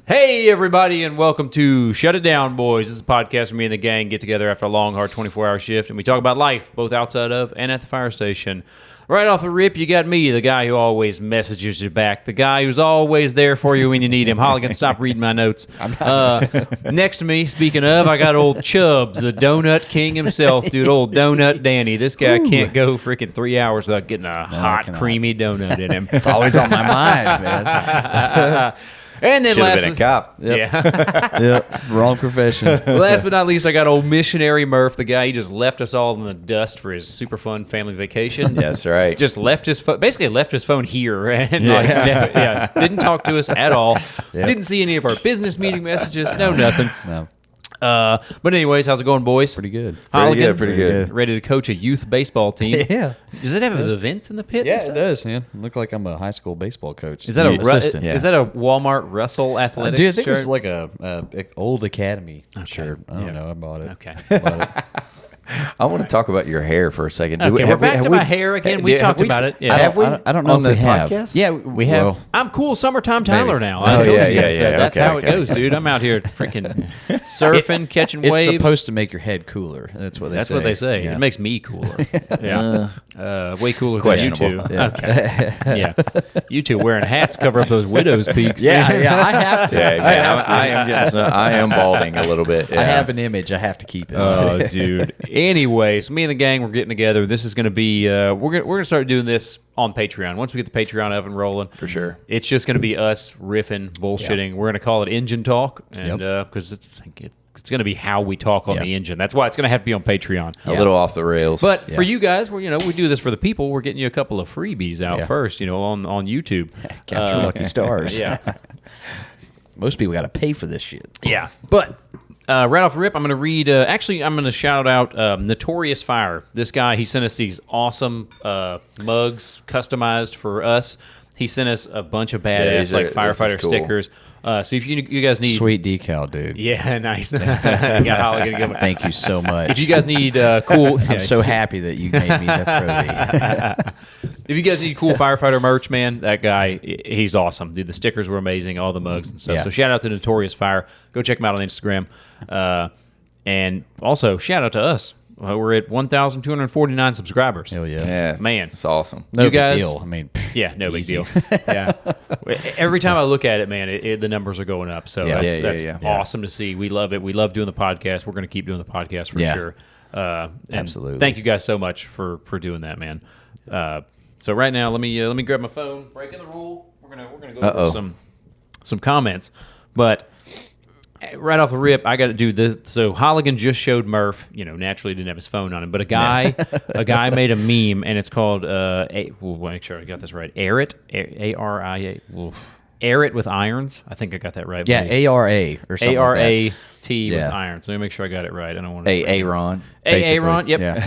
Hey, everybody, and welcome to Shut It Down, Boys. This is a podcast where me and the gang get together after a long, hard 24-hour shift, and we talk about life, both outside of and at the fire station. Right off the rip, you got me, the guy who always messages you back, the guy who's always there for you when you need him. Holligan, stop reading my notes. Next to me, speaking of, I got old Chubbs, the donut king himself, dude, old Donut Danny. This guy can't go freaking 3 hours without getting a hot, creamy donut in him. It's always on my mind, man. And then should have been a cop. Yep. Yeah. Yep. Wrong profession. Last but not least, I got old missionary Murf, the guy he just left us all in the dust for his super fun family vacation. That's right. Just left his phone, basically left his phone here, and didn't talk to us at all. Yep. Didn't see any of our business meeting messages. No, nothing. No. But anyways, how's it going, boys? Pretty good. Holligan, Pretty good. Ready to coach a youth baseball team? Yeah. Does it have the vents in the pit? Yeah, it does, man. Look like I'm a high school baseball coach. Is that assistant? Is that a Walmart Russell Athletics Dude, I think shirt? it's like a old Academy shirt. I don't know. I bought it. Okay. I want to talk about your hair for a second. Okay, we're back to my hair again. We talked about it. Yeah. I don't know on if the we have. podcast? Yeah, We have. well, I'm cool, summertime Tyler now. Oh, I told yeah, you guys yeah, that. That's okay, how it okay. goes, dude. I'm out here freaking surfing, catching it's waves. supposed to make your head cooler. That's what they That's say. what they say. Yeah. It makes me cooler. Yeah, way cooler than you two. Questionable. Yeah. Okay, yeah, you two wearing hats cover up those widow's peaks. Yeah, dude. yeah, I have to. Yeah, man, I am balding a little bit. Yeah. I have an image. I have to keep it. Oh, dude. Anyway, so me and the gang, we're getting together. This is going to be, we're gonna start doing this on Patreon. Once we get the Patreon up and rolling. For sure. It's just going to be us riffing, bullshitting. We're going to call it Engine Talk, and because it's going to be how we talk on the engine. That's why it's going to have to be on Patreon. A little off the rails. But for you guys, we do this for the people. We're getting you a couple of freebies out first, on YouTube. Capture lucky stars. Yeah. Most people got to pay for this shit. Yeah. But right off the rip, I'm going to read. Actually, I'm going to shout out Notorious Fire. This guy, he sent us these awesome mugs customized for us. He sent us a bunch of badass firefighter cool. stickers. So if you guys need Sweet decal, dude. yeah, nice. Got Holly gonna give it. Thank you so much. If you guys need cool, I'm so happy that you made me the pro. if you guys need cool firefighter merch, man, that guy, he's awesome, dude. The stickers were amazing, all the mugs and stuff. Yeah. So shout out to Notorious Fire. Go check him out on Instagram, and also shout out to us. We're at 1,249 subscribers. Hell yeah. yeah, Man. it's awesome. No You big guys- deal. I mean, Yeah, no big Easy. deal. Yeah, every time I look at it, man, the numbers are going up. So Yeah. that's Yeah. awesome to see. We love it. We love doing the podcast. We're going to keep doing the podcast for sure. And Absolutely. Thank you guys so much for doing that, man. So right now, let me grab my phone. Breaking the rule. We're gonna go over some comments, but. Right off the rip, I got to do this. So Holligan just showed Murf. Naturally didn't have his phone on him, but a guy made a meme, and it's called. We'll make sure I got this right. Arit, A-R-I-A. Arit with irons. I think I got that right. yeah, A-R-A or something like that. A-R-A-T with Yeah. irons. Let me make sure I got it right. I don't want to. Aaron. Aaron, yep. Yeah.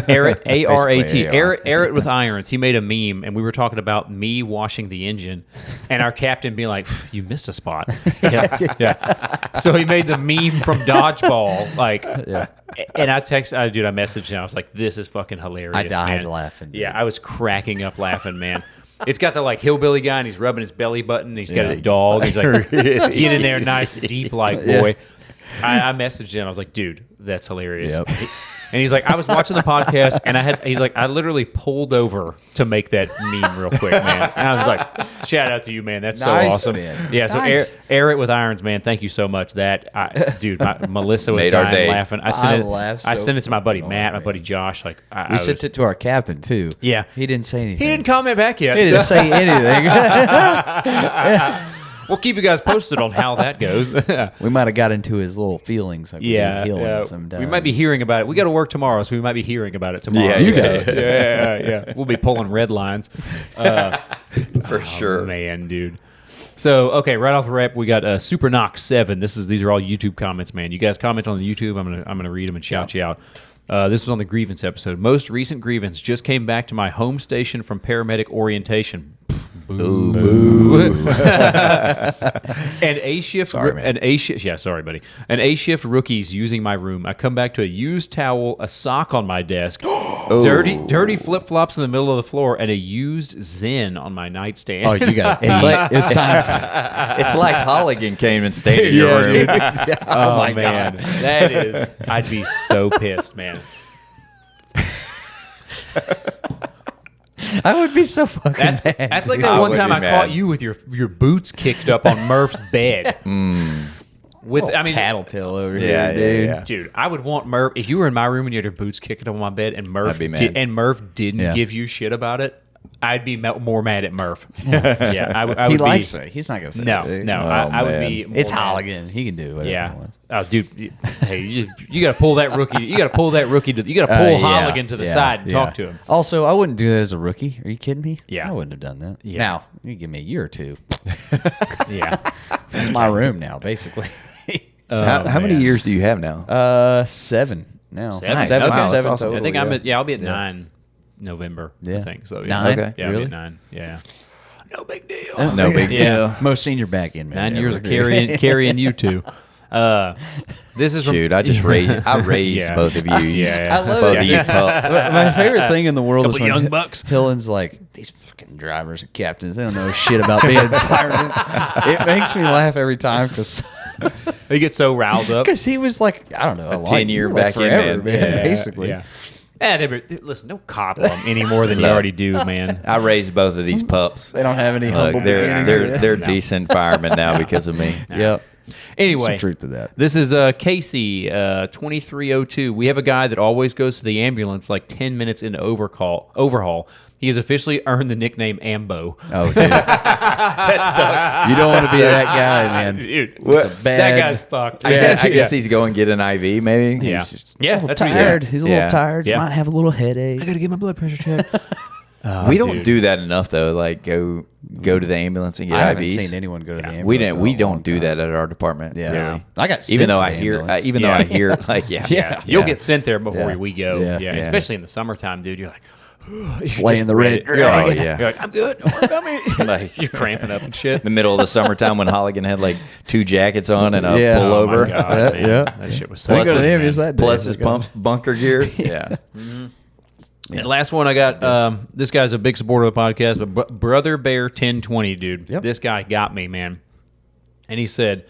Arit, A-R-A-T. Basically A-R. Arit with irons. He made a meme, and we were talking about me washing the engine, and our captain being like, "You missed a spot." Yeah. So he made the meme from Dodgeball, and I messaged him. I was like, "This is fucking hilarious." I died man. laughing. Yeah, I was cracking up laughing, man. It's got the hillbilly guy, and he's rubbing his belly button. He's got his dog. He's like, get in there, nice deep boy. I messaged him. I was like, dude, that's hilarious. Yep. And he's like, I was watching the podcast, and he's like, I literally pulled over to make that meme real quick, man. And I was like, shout out to you, man. That's Nice, so awesome. man. Yeah, so Nice. air it with irons, man. Thank you so much. Dude, Melissa was Made our dying day. laughing. I laughed sent so it to my buddy fucking Matt, hard, my buddy Josh. Like, We sent it to our captain, too. Yeah. He didn't say anything. He didn't comment back yet. He didn't so- say anything. We'll keep you guys posted on how that goes. We might have got into his little feelings. Like Yeah, we might be hearing about it. We got to work tomorrow, so we might be hearing about it tomorrow. Yeah, you guys do. Yeah. We'll be pulling red lines. For sure. Man, dude. So, okay, right off the rip, we got Super Knox 7. These are all YouTube comments, man. You guys comment on the YouTube. I'm gonna read them and shout you out. This was on the grievance episode. Most recent grievance just came back to my home station from paramedic orientation. And A shift, sorry, buddy. An A shift rookie's using my room. I come back to a used towel, a sock on my desk, dirty flip flops in the middle of the floor, and a used Zen on my nightstand. Oh, you got it's time. It's like Holligan came and stayed in your room. Oh my God. That is, I'd be so pissed, man. I would be so fucking That's mad. like I that one would time be I mad. caught you with your boots kicked up on Murf's bed. tattletale over Yeah, here, dude. yeah. Dude, I would want Murf, if you were in my room and you had your boots kicked up on my bed and I'd be mad. Didn't Yeah. give you shit about it, I'd be more mad at Murf. Yeah, I would He be. likes it. He's not gonna say No, it. no, I would man. be. More It's mad. Holligan. He can do whatever he Yeah. wants. Oh, dude. Hey, you got to pull that rookie. You got to pull that rookie to. You got to pull Holligan to the side and talk to him. Also, I wouldn't do that as a rookie. Are you kidding me? Yeah. I wouldn't have done that. Yeah. Now, you give me a year or two. Yeah. It's my room now, basically. How many man. years do you have now? 7 now. Seven? Nice. Seven, Wow, that's seven awesome. total, I think yeah. I'll be at 9 November. I Yeah. think so. Yeah. 9? Okay. Yeah, I'll be Really? at 9. Yeah. No big deal. No big Yeah. deal. Most senior back in, man. 9 years of carrying you two. This is from, Dude, I raised Yeah. both of you. Yeah. I love both it. of you pups. My favorite thing in the world is Couple when young bucks. Hillen's like, these fucking drivers and captains, they don't know shit about being firemen. It makes me laugh every time because They get so riled up. he was like, I don't know, a 10-year like back in forever, man. man, Yeah, basically. Yeah. Listen, don't coddle them any more than you already do, man. I raised both of these pups. They don't have any humble Look, they're beginnings. decent firemen now because of me. Yep. Anyway, Some truth to that. This is Casey, 2302. We have a guy that always goes to the ambulance like 10 minutes into overhaul. He has officially earned the nickname Ambo. Oh, dude. That sucks. You don't want to be that guy, man. Dude, What? It's a bad, that guy's fucked. I guess he's going to get an IV, maybe. Yeah. He's just- Yeah, that's what he's tired. doing. He's a Yeah. little tired. Yeah. Might have a little headache. I got to get my blood pressure checked. we don't dude. do that enough though. Like go to the ambulance and get I haven't IVs. seen anyone go to the ambulance. We in didn't. a We long don't do time. that at our department. Yeah. Really. I got sent Even though to I the hear, ambulance. even though I hear, like, Yeah. You'll get sent there before Yeah. we go. Yeah. Yeah. Yeah. Especially in the summertime, dude. You're like, Slaying the red You're Oh, like, yeah. you're like, I'm good. Don't worry about me. Like You're cramping up and shit. the middle of the summertime when Holligan had like 2 jackets on and a Yeah. Oh, pullover. my God, Yeah, man. yeah. That shit was so We go to his- the ambulance that day. Plus his bunker gear. Yeah. And last one I got, this guy's a big supporter of the podcast, but Brother Bear 1020, dude. Yep. This guy got me, man. And he sent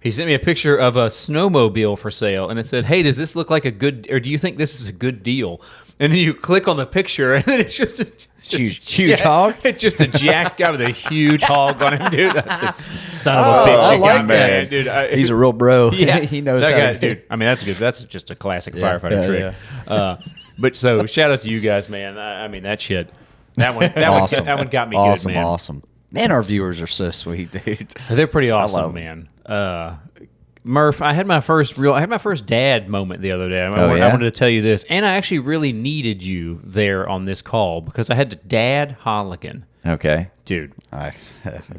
me a picture of a snowmobile for sale, and it said, "Hey, does this look like a good, or do you think this is a good deal?" And then you click on the picture, and then it's just a Huge hog? It's just a jack guy with a huge hog on him, dude. That's the son of a Oh, bitch. I you like got, that. man, dude. He's a real bro. Yeah, he knows that how guy, to dude. I mean, that's good. That's just a classic firefighter yeah, trick. But so shout out to you guys, man. I mean, that shit. That one got me awesome, good, man. Awesome. Man, our viewers are so sweet, dude. They're pretty awesome, love man. Murf, I had my first dad moment the other day. I yeah? wanted to tell you this, and I actually really needed you there on this call because I had to dad Holligan, Okay. dude. I,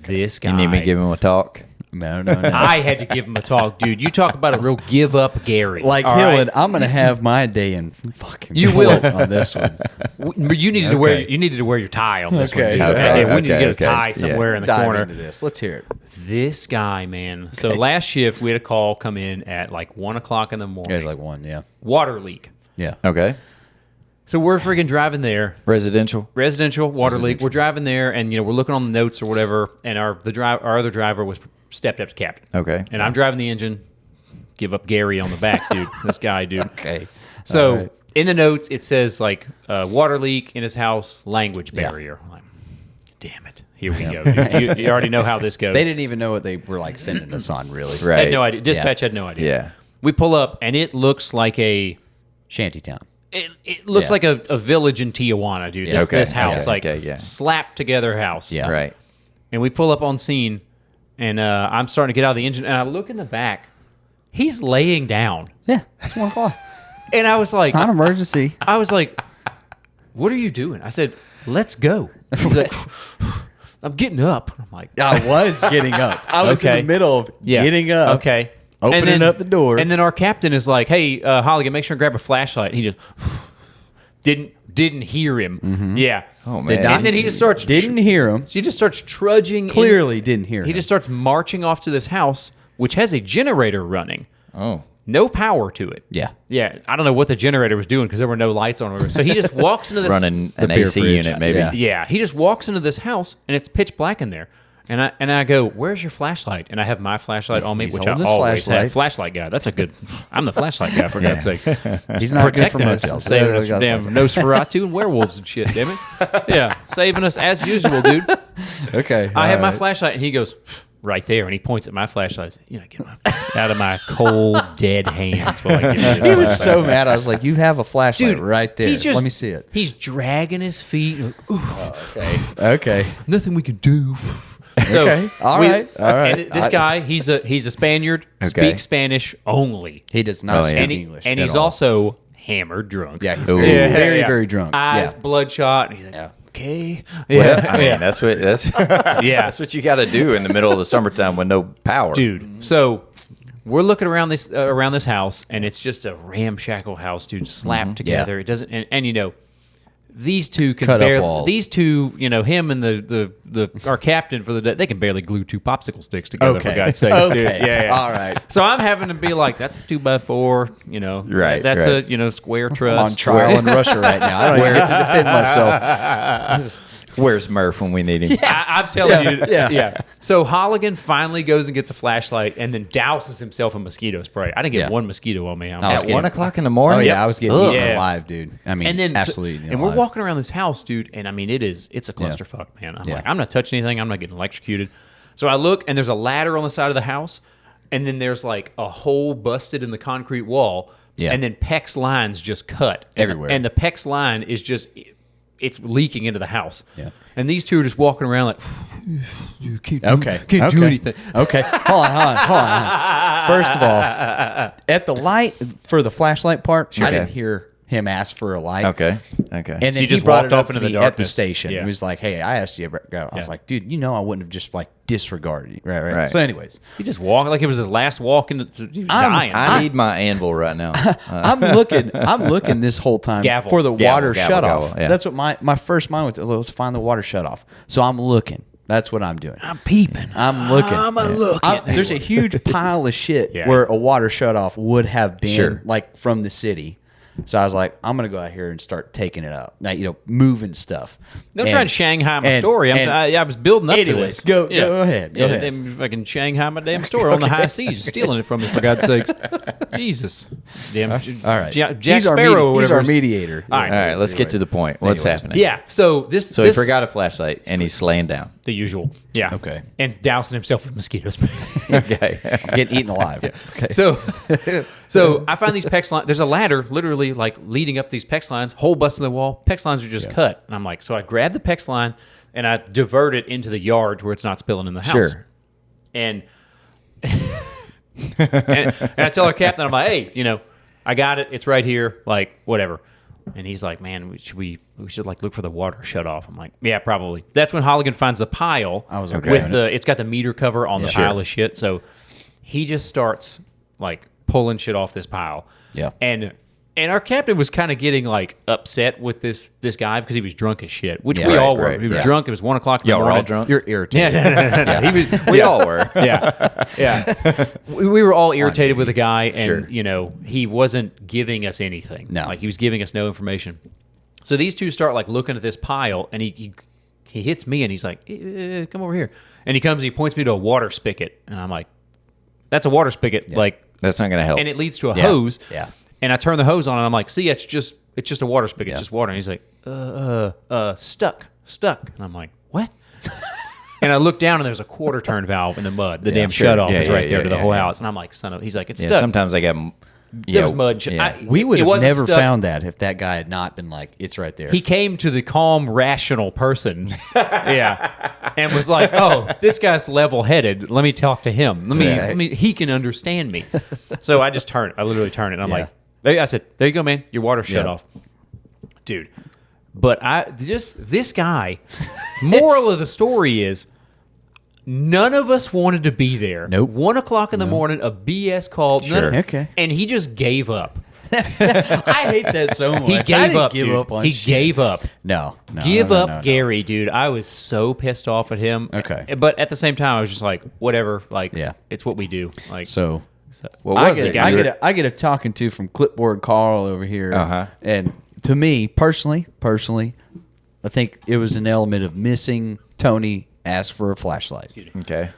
This guy. You need me to give him a talk? no. I had to give him a talk, dude. You talk about a real give up, Gary. Like all Hillen, right? I'm gonna have my day in fucking. You will. on this one. You needed to wear your tie on this Okay. one, dude. Okay. We need to get a Okay. tie somewhere in the Dive corner. into this. Let's hear it. This guy, man. So last shift, we had a call come in at like 1 o'clock in the morning. There's like one, yeah, Water leak. yeah. Okay. So we're freaking driving there. Residential. Residential water leak. We're driving there, and we're looking on the notes or whatever. And our other driver was stepped up to captain. Okay. And I'm driving the engine. Give up Gary on the back, dude. This guy, dude. Okay. So All right. in the notes, it says like water leak in his house, language barrier. I'm like, damn it. Here we go. Dude. You already know how this goes. They didn't even know what they were like sending us on, really. Right. I had no idea. Dispatch had no idea. Yeah. We pull up, and it looks like Shantytown. it looks Yeah. like a village in Tijuana, dude. This, Okay, this house, okay, like okay, yeah. slapped together house. Yeah. Right. And we pull up on scene, and I'm starting to get out of the engine, and I look in the back. He's laying down, Yeah, it's 1 o'clock. and I was like, Not emergency. "What are you doing?" I said, "Let's go." He's like, "I'm getting up." I'm like, I was getting up. I was in Okay. the middle of Yeah. getting up. Okay. Opening up the door. And then our captain is like, "Hey, Holligan, make sure and grab a flashlight." And he just didn't didn't hear him. Yeah. Oh, man. And then he just starts. Didn't hear him. So he just starts trudging. Clearly didn't hear him. He just starts marching off to this house, which has a generator running. Oh. No power to it. Yeah. Yeah. I don't know what the generator was doing because there were no lights on it. So he just walks into this. Running an beer AC fridge. unit, maybe. Yeah. Yeah. He just walks into this house and it's pitch black in there. And I go, where's your flashlight? And I have my flashlight on me, He's which I holding his always flashlight. have. Flashlight guy. That's a good. I'm the flashlight guy, for God's sake. He's not good for Protecting much us, else. saving Yeah, us we from got damn Nosferatu and werewolves and shit, damn it. Yeah, saving us as usual, dude. Okay. I have my all flashlight, and he goes, right there, and he points at my flashlight. Get out of my cold, dead hands while I give you this He was flashlight. so mad. I was like, "You have a flashlight Dude, right there. he's just- Let me see it." He's dragging his feet. Like, ooh, Okay. nothing we can do. So, Okay. All right. And this guy, he's a Spaniard, Okay. speaks Spanish only. He does not speak and English. and at he's all. also hammered drunk. Yeah, he's Ooh. very, very drunk. Eyes Yeah. bloodshot. And he's like, Yeah. okay. Well, Yeah. I mean, that's Yeah. that's what you got to do in the middle of the summertime with no power. Dude. So we're looking around this house, and it's just a ramshackle house, dude, slapped together. It doesn't, and these two can Cut up barely. walls. These two, him and our captain for the day, they can barely glue two popsicle sticks together. Okay. For God's sakes, dude. Okay. Yeah. All right. So I'm having to be like, that's a 2x4. Right, That's right. a square I'm on truss. trial in Russia right now. I don't even get to defend myself. Where's Murf when we need him? I'm telling you, yeah. yeah. So Holligan finally goes and gets a flashlight and then douses himself in mosquito spray. I didn't get Yeah. one mosquito on me. I'm I was At getting- 1 o'clock in the morning? Oh yeah, I was getting Ugh. eaten Yeah. alive, dude. I mean, and then absolutely. and we're walking around this house, dude, and I mean it's a clusterfuck, man. I'm Yeah. like, I'm not touching anything. I'm not getting electrocuted. So I look, and there's a ladder on the side of the house, and then there's like a hole busted in the concrete wall, Yeah. and then PEX lines just cut Everywhere. and the PEX line is just it's leaking into the house. Yeah. And these two are just walking around like, you can't do, Okay. can't do anything. Okay. Hold on. First of all, at the light for the flashlight part, I didn't hear him ask for a light. Okay. And then you he just brought walked it off up into to the me at the darkness. station. Yeah. He was like, "Hey, I asked you to go." I was Yeah. like, "Dude, I wouldn't have just like disregarded you." Right. Right. So, anyways, He just walked like it was his last walk into he was dying. I need my anvil right now. I'm looking this whole time Gavel. for the water Gavel, shut off. gavel, yeah. That's what my first mind was. Let's find the water shut off. So I'm looking. That's what I'm doing. I'm peeping. I'm looking. looking. There's a huge pile of shit Yeah. where a water shut off would have been Sure. like from the city. So I was like, I'm gonna go out here and start taking it out. Now, moving stuff. Don't try and Shanghai my and- story. and- I was building up Anyways, to this. go ahead, go ahead. Damn fucking Shanghai my damn story on the high seas, stealing it from me for God's sakes. Jesus, damn. All right. Jack He's our Sparrow. Or he's whatever. our mediator. All right. All right, let's get to the point. What's Anyways. happening? Yeah. So this. So this, he forgot a flashlight and he's laying down. the usual. Yeah. Okay. And dousing himself with mosquitoes. Okay. Getting eaten alive. Okay. So I find these PEX lines. There's a ladder literally like leading up these PEX lines, hole busted in the wall. PEX lines are just cut. And I'm like, so I grab the PEX line and I divert it into the yard where it's not spilling in the house. Sure. And and I tell our captain, I'm like, hey, I got it. It's right here. Like, whatever. And he's like, man, we should like look for the water shut off. I'm like, yeah, probably. That's when Holligan finds the pile I was okay with with it's got the meter cover on the Sure. pile of shit. So he just starts like pulling shit off this pile. Yeah. And our captain was kind of getting like upset with this guy because he was drunk as shit, which Yeah. we Right, all were. right, He was yeah. drunk. It was 1 o'clock in the Y'all were morning. all drunk? You're irritated. Yeah, no. He was, We all were. yeah. We were all irritated with the guy, and Sure. he wasn't giving us anything. No. Like he was giving us no information. So these two start like looking at this pile, and he hits me, and he's like, "Come over here." And he comes, he points me to a water spigot, and I'm like, "That's a water spigot." Like, That's not going to help. and it leads to a hose. Yeah. And I turn the hose on, and I'm like, "See, it's just a water spigot. Yeah. It's just water." And he's like, stuck." And I'm like, "What?" And I look down, and there's a quarter turn valve in the mud. The damn sure. shut off Yeah, is yeah, right there yeah, to the yeah, whole yeah. house. And I'm like, he's like, it's yeah, stuck. sometimes I got. There was mud and shit. Yeah. We would it have wasn't never stuck. found that if that guy had not been like, it's right there. He came to the calm, rational person, and was like, "Oh, this guy's level-headed. Let me talk to him. Let me. He can understand me." So I just turn it. I literally turn it. And I'm like, I said, "There you go, man. Your water shut off, dude." But this guy. Moral of the story is, none of us wanted to be there. Nope. 1 o'clock in the morning, a BS call. Sure. Okay. And he just gave up. I hate that so much. He I gave didn't up. give dude. up on he shit. gave up. No. Give up no. Gary, dude. I was so pissed off at him. Okay. But at the same time, I was just like, whatever. Like, Yeah. it's what we do. Like, So What I was get, it? I get a talking to from Clipboard Carl over here. Uh-huh. And to me, personally, I think it was an element of missing Tony asked for a flashlight. Okay.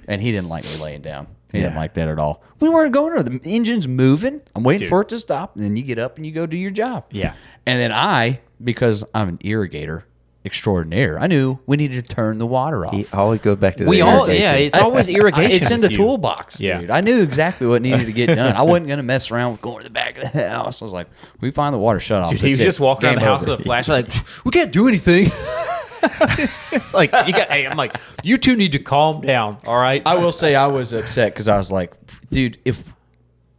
And he didn't like me laying down. He didn't like that at all. We weren't going there. The engine's moving. I'm waiting Dude. for it to stop. And then you get up and you go do your job. Yeah. And then because I'm an irrigator extraordinaire, I knew we needed to turn the water off. He always goes back to the we all, irritation. yeah, it's always irrigation. It's in the with you. toolbox, Yeah. dude. I knew exactly what needed to get done. I wasn't going to mess around with going to the back of the house. I was like, we find the water shut off. Dude, he was just walking around the house with a flashlight, like, we can't do anything. It's like, I'm like, you two need to calm down, all right? I will say I was upset because I was like, dude, if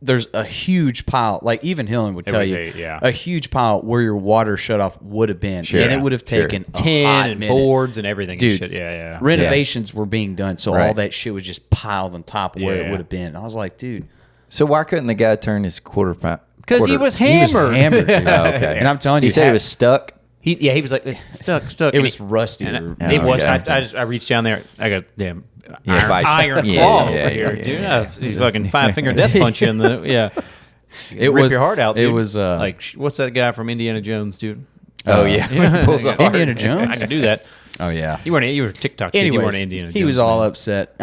there's a huge pile, like even Hillen would tell was you, yeah. a huge pile where your water shut off would have been. Sure. And it would have Sure. taken a Tin hot and minute. boards and everything. Dude, and shit. Yeah. Renovations were being done, so all Right. that shit was just piled on top of where Yeah. it would have been. I was like, dude. So why couldn't the guy turn his quarter pound? Because he was He was hammered. hammered, dude. Oh, okay. And I'm telling you, He said it was stuck. He was like, stuck. it And was rusty. And or- it was. okay. I reached down there. I got damn Yeah, vice- iron yeah, claw yeah, over here, yeah, dude. yeah. He's fucking 5-finger death punch you in the It rip was your heart out. It Dude. was like what's that guy from Indiana Jones, dude? Oh yeah, pulls the heart. Indiana Jones. I can do that. Oh yeah. You were TikTok kid. You Anyways, weren't Indiana Jones. he was all man. upset.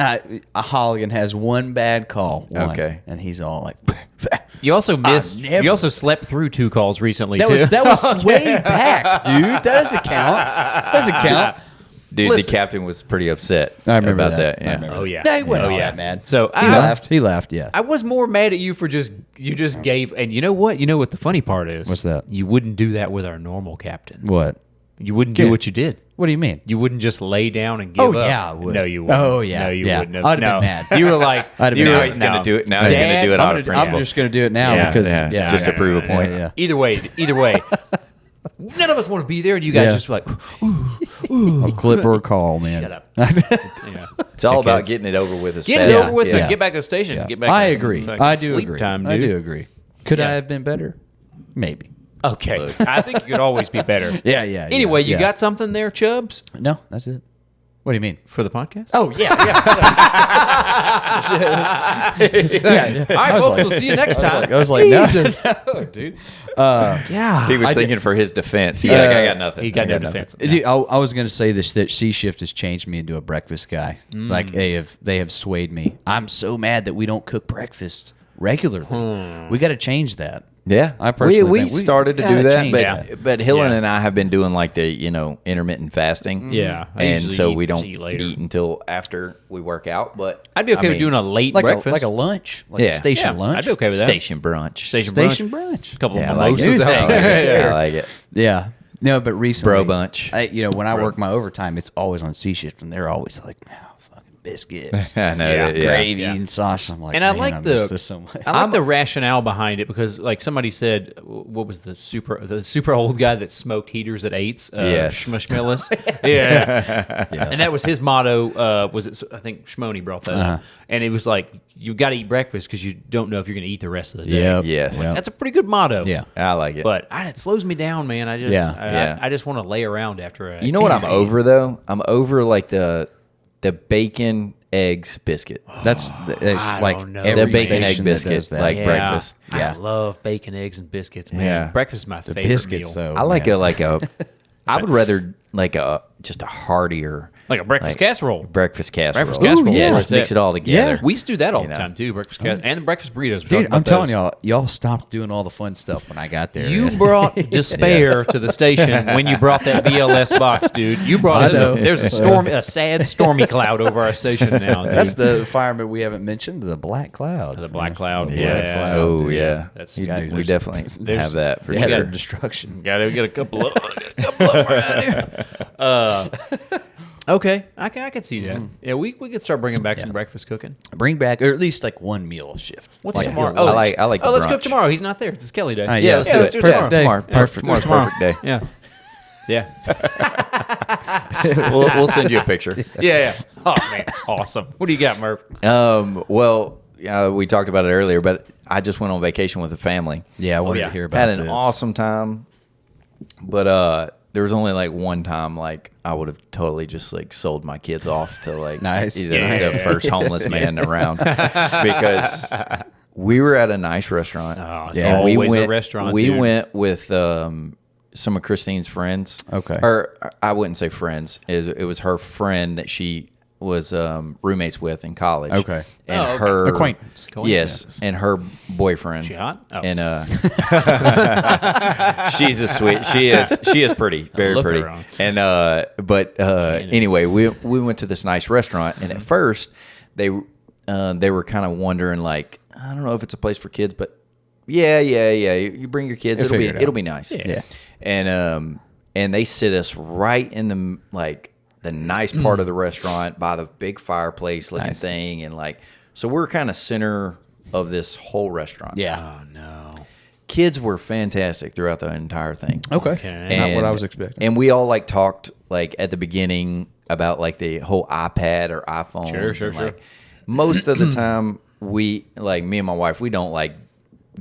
Holligan has one bad call. One, Okay. and he's all like, You also missed. never- You also slept through 2 calls recently that too. was way back, dude. That doesn't count. That doesn't count. Dude, Listen. the captain was pretty upset I remember about that. that. I Yeah. remember Oh yeah. No, he wasn't oh all yeah, that mad. So He laughed. He laughed. Yeah. I was more mad at you for you just gave. And you know what? You know what the funny part is? What's that? You wouldn't do that with our normal captain. What? You wouldn't do Yeah. what you did. What do you mean? You wouldn't just lay down and give Oh, up. yeah, I would. No, you wouldn't. Oh, yeah, No, you yeah. wouldn't. Have. I'd have no. been mad. You were like, I'd have you been were mad. like, He's gonna no. do it now. He's gonna Dad, do it I'm out of gonna- principle. I'm just going to do it now Yeah, because yeah. Just to prove a point. Yeah. Either way, none of us want to be there, and you guys Yeah. just like, A clip or a call, man. shut up. Yeah. It's all about Dickheads. getting it over with. As Get fast it as- over with Yeah. and get back to the station. Yeah. Get back. I to agree. fucking I do sleep agree. Time, I dude. do agree. Could Yeah. I have been better? Maybe. Okay, I think you could always be better. Yeah. Anyway, you yeah. got something there, Chubbs, No, that's it. What do you mean? for the podcast? Oh, yeah. All right, folks. We'll see you next time. I was like, no. Jesus. No, dude. Yeah. He was I thinking for his defense. He's like, I got nothing. He got I no nothing. defense. Dude, I was going to say this, that C shift has changed me into a breakfast guy. Like they have swayed me. I'm so mad that we don't cook breakfast regularly. We got to change that. Yeah, I personally we think we started to gotta do that, change but that. but Hillen Yeah. and I have been doing like the intermittent fasting. Yeah, I and usually so eat- we don't eat later. eat until after we work out. But I'd be okay I with mean, doing a late Like breakfast. a lunch, like Yeah. a station Yeah, lunch. I'd be okay with that. station brunch. Station Station brunch. brunch. A couple Yeah, I of like mimosas. it. I like it. Yeah. I like it. Yeah. No, but recently, Bro bunch. when I work my overtime, it's always on C shift, and they're always like, fucking biscuits, I know. Yeah, that, yeah. gravy, Yeah. and sauce. I'm like, And I man, like miss the this so much. I like the rationale behind it because like somebody said, what was the super old guy that smoked heaters at 8s? Yes. Schmishmillis. Yeah. And that was his motto. Was it? I think Shmoni brought that up, and it was like you got to eat breakfast because you don't know if you're going to eat the rest of the day. Yep. Yes. Yep. That's a pretty good motto. Yeah. I like it. But it slows me down, man. I just, Yeah. I just want to lay around after. You know what I'm over though? I'm over like the bacon eggs biscuit. That's I like don't know. every The bacon egg station that biscuit, does that. like Yeah. breakfast. I Yeah. love bacon, eggs, and biscuits, man. Yeah. Breakfast is my favorite biscuits, meal. though. I like man. a I would rather like just a heartier Like a breakfast casserole. breakfast casserole. Breakfast casserole. Yeah, Ooh, just yeah. mix it all together. We used to do that all You the know. time too. Breakfast casserole and the breakfast burritos. We talked Dude, about I'm telling those. y'all stopped doing all the fun stuff when I got there. You man. brought despair to the station when you brought that BLS box, dude. You brought there's a sad stormy cloud over our station now. Dude. That's the fireman we haven't mentioned, the black cloud. the black cloud. Yes. Yeah. Oh yeah. That's we there's- definitely there's- have that for They had sure. the destruction. Got to get a couple of them around here. Okay, I can see that. Yeah, we could start bringing back some breakfast cooking. Bring back, or at least like one meal a shift. What's Like, tomorrow? I like the let's cook brunch. tomorrow. He's not there. It's Kelly Day. Yeah, let's do it Perfect tomorrow. day. Tomorrow. Perfect. Tomorrow's perfect day. Yeah. Yeah. We'll send you a picture. Yeah. Oh man, awesome. What do you got, Murf? Well, we talked about it earlier, but I just went on vacation with the family. Yeah, I wanted to hear about Had an this. awesome time, but there was only like one time like I would have totally just like sold my kids off to like Nice. the first homeless man around because we were at a nice restaurant. Oh, it's always a restaurant, We dude. went with some of Christine's friends. Okay. Or I wouldn't say friends. It was her friend that she was roommates with in college. Okay. And Oh, okay. her Acquaintance. Yes, and her boyfriend. She hot? Oh. And she's a sweet. She is pretty, very Look pretty. around. And anyway, we went to this nice restaurant, and at first they were kind of wondering like, I don't know if it's a place for kids, but yeah. You bring your kids, They'll figure it out. it'll be nice. Yeah. And they sit us right in the nice part of the restaurant by the big fireplace looking Nice. thing, and like, so we're kind of center of this whole restaurant. Yeah. Oh, no. Kids were fantastic throughout the entire thing. Okay. Not what I was expecting. And we all like talked like at the beginning about like the whole iPad or iPhone. Sure. Like, most of the time, we like me and my wife, we don't like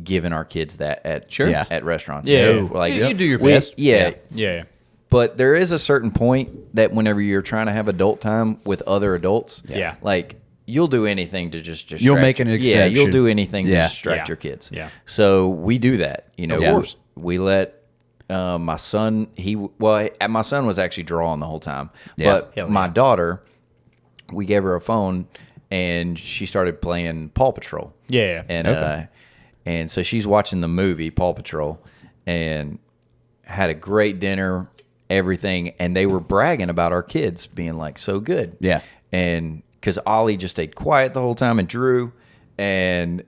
giving our kids that at Sure. at restaurants. Yeah. So, like, You do your we- best. Yeah. Yeah. But there is a certain point that whenever you're trying to have adult time with other adults, Yeah. like you'll do anything to just distract. You'll make an Yeah, exception. you'll do anything to Yeah. distract Yeah. your kids. Yeah. So we do that. You know, Of course. we let my son. My son was actually drawing the whole time, Yeah. but Hell my yeah. daughter, we gave her a phone and she started playing Paw Patrol. Yeah. And Okay. and so she's watching the movie Paw Patrol and had a great dinner, everything, and they were bragging about our kids being like so good. Yeah. And because Ollie just stayed quiet the whole time and Drew. And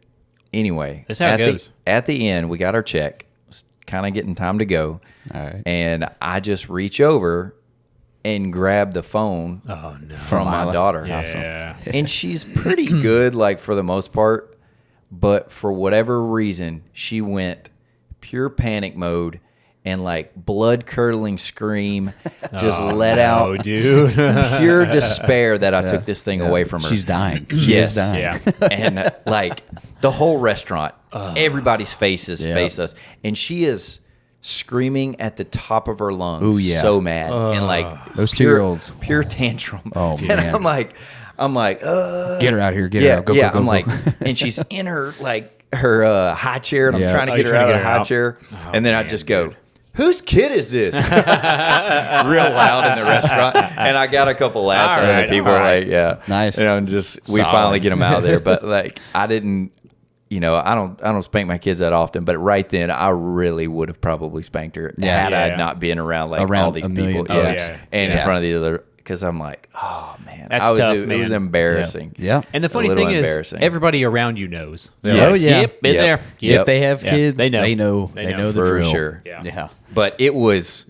anyway, That's how it goes. At the end, we got our check. It's kind of getting time to go. All right. And I just reach over and grab the phone Oh, no. from my Mila. daughter. Yeah. And she's pretty good, like for the most part, but for whatever reason, she went pure panic mode and like blood curdling scream, just let Oh, out dude. pure despair that I took this thing away from her. She's dying. She Yes. is dying. Yeah. And like the whole restaurant, everybody's faces Yeah. face us, and she is screaming at the top of her lungs, Ooh, yeah. so mad, and like Those pure- 2-year-olds. pure tantrum. Oh, and man. I'm like, Get her out here. Get her out. Go, yeah. go, I'm go, like, go. and she's in her like her high chair, and I'm Yeah. trying to Oh, get you're her out trying of to the get her high out. chair, Oh, and then I man, just go, "Whose kid is this?" Real loud in the restaurant, and I got a couple laughs All out of right, the people. all right. Like, yeah, Nice. And I'm just we Solid. finally get them out of there, but like I didn't. You know, I don't spank my kids that often, but right then I really would have probably spanked her had Yeah. I not been around like Around all these a million people, folks. Yeah. and in Yeah. front of the other, because I'm like, oh man, That's I was, tough, it was man. embarrassing. Yeah. And the funny A little thing is, embarrassing. everybody around you knows. They're Yes. like, Oh, yeah. Yep, been Yep. there. Yep. If they have Yeah. kids, They know. they know They the know. drill. For sure. Yeah. Yeah. But it was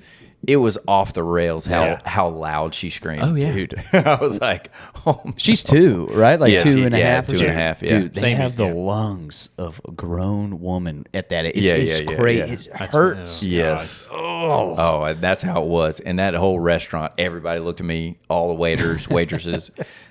off the rails Yeah. how loud she screamed. Oh, yeah. Dude. I was like, oh my. She's 2, right? Like Yes, 2 and a yeah, half. 2.5, yeah. Dude, they Same have as- the yeah. lungs of a grown woman at that age. Yeah, It's yeah, crazy. yeah. It That's- hurts. oh, Yes. Oh, and that's how it was. And that whole restaurant, everybody looked at me, all the waiters, waitresses,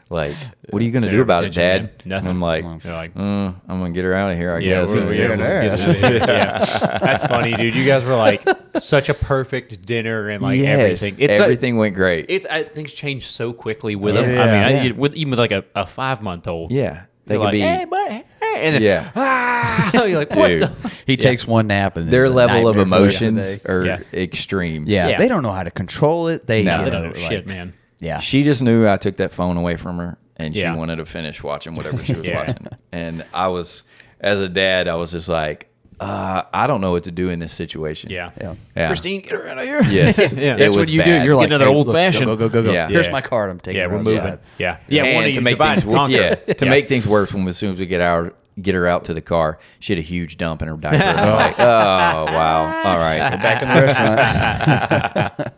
like, what are you going to Center do of about it, attention, Dad? man. Nothing. I'm like, They're like, I'm going to get her out of here, I yeah, guess. we're yeah, yeah. That's funny, dude. You guys were like such a perfect dinner and like Yes, everything. everything went great. Things change so quickly with them. Yeah. I mean, Yeah. even with like a 5-month-old. Yeah. They They're could like, be. hey, buddy, hey, and then, Yeah. you're like, what? Dude. The? He takes one nap and Their it's a level of nightmare for the rest of the emotions day. are Yeah. extreme. Yeah, Yeah. they don't know how to control it. They, No. you know, Oh, like- shit, man. Yeah. She just knew I took that phone away from her, and Yeah. she wanted to finish watching whatever she was Yeah. watching. And I was, as a dad, I was just like, I don't know what to do in this situation. Yeah. Yeah. Christine, get her out of here. Yes. Yeah. It That's was what you bad. do. You're like, another hey, old look, fashioned. Go. Yeah. Here's Yeah. my card. I'm taking Yeah, her we're outside. moving. Yeah. Yeah, And one of you to make divide things and conquer. yeah, to make things worse, when as soon as we get her out to the car, she had a huge dump in her diaper. I'm like, oh wow, all right. Back in the restaurant.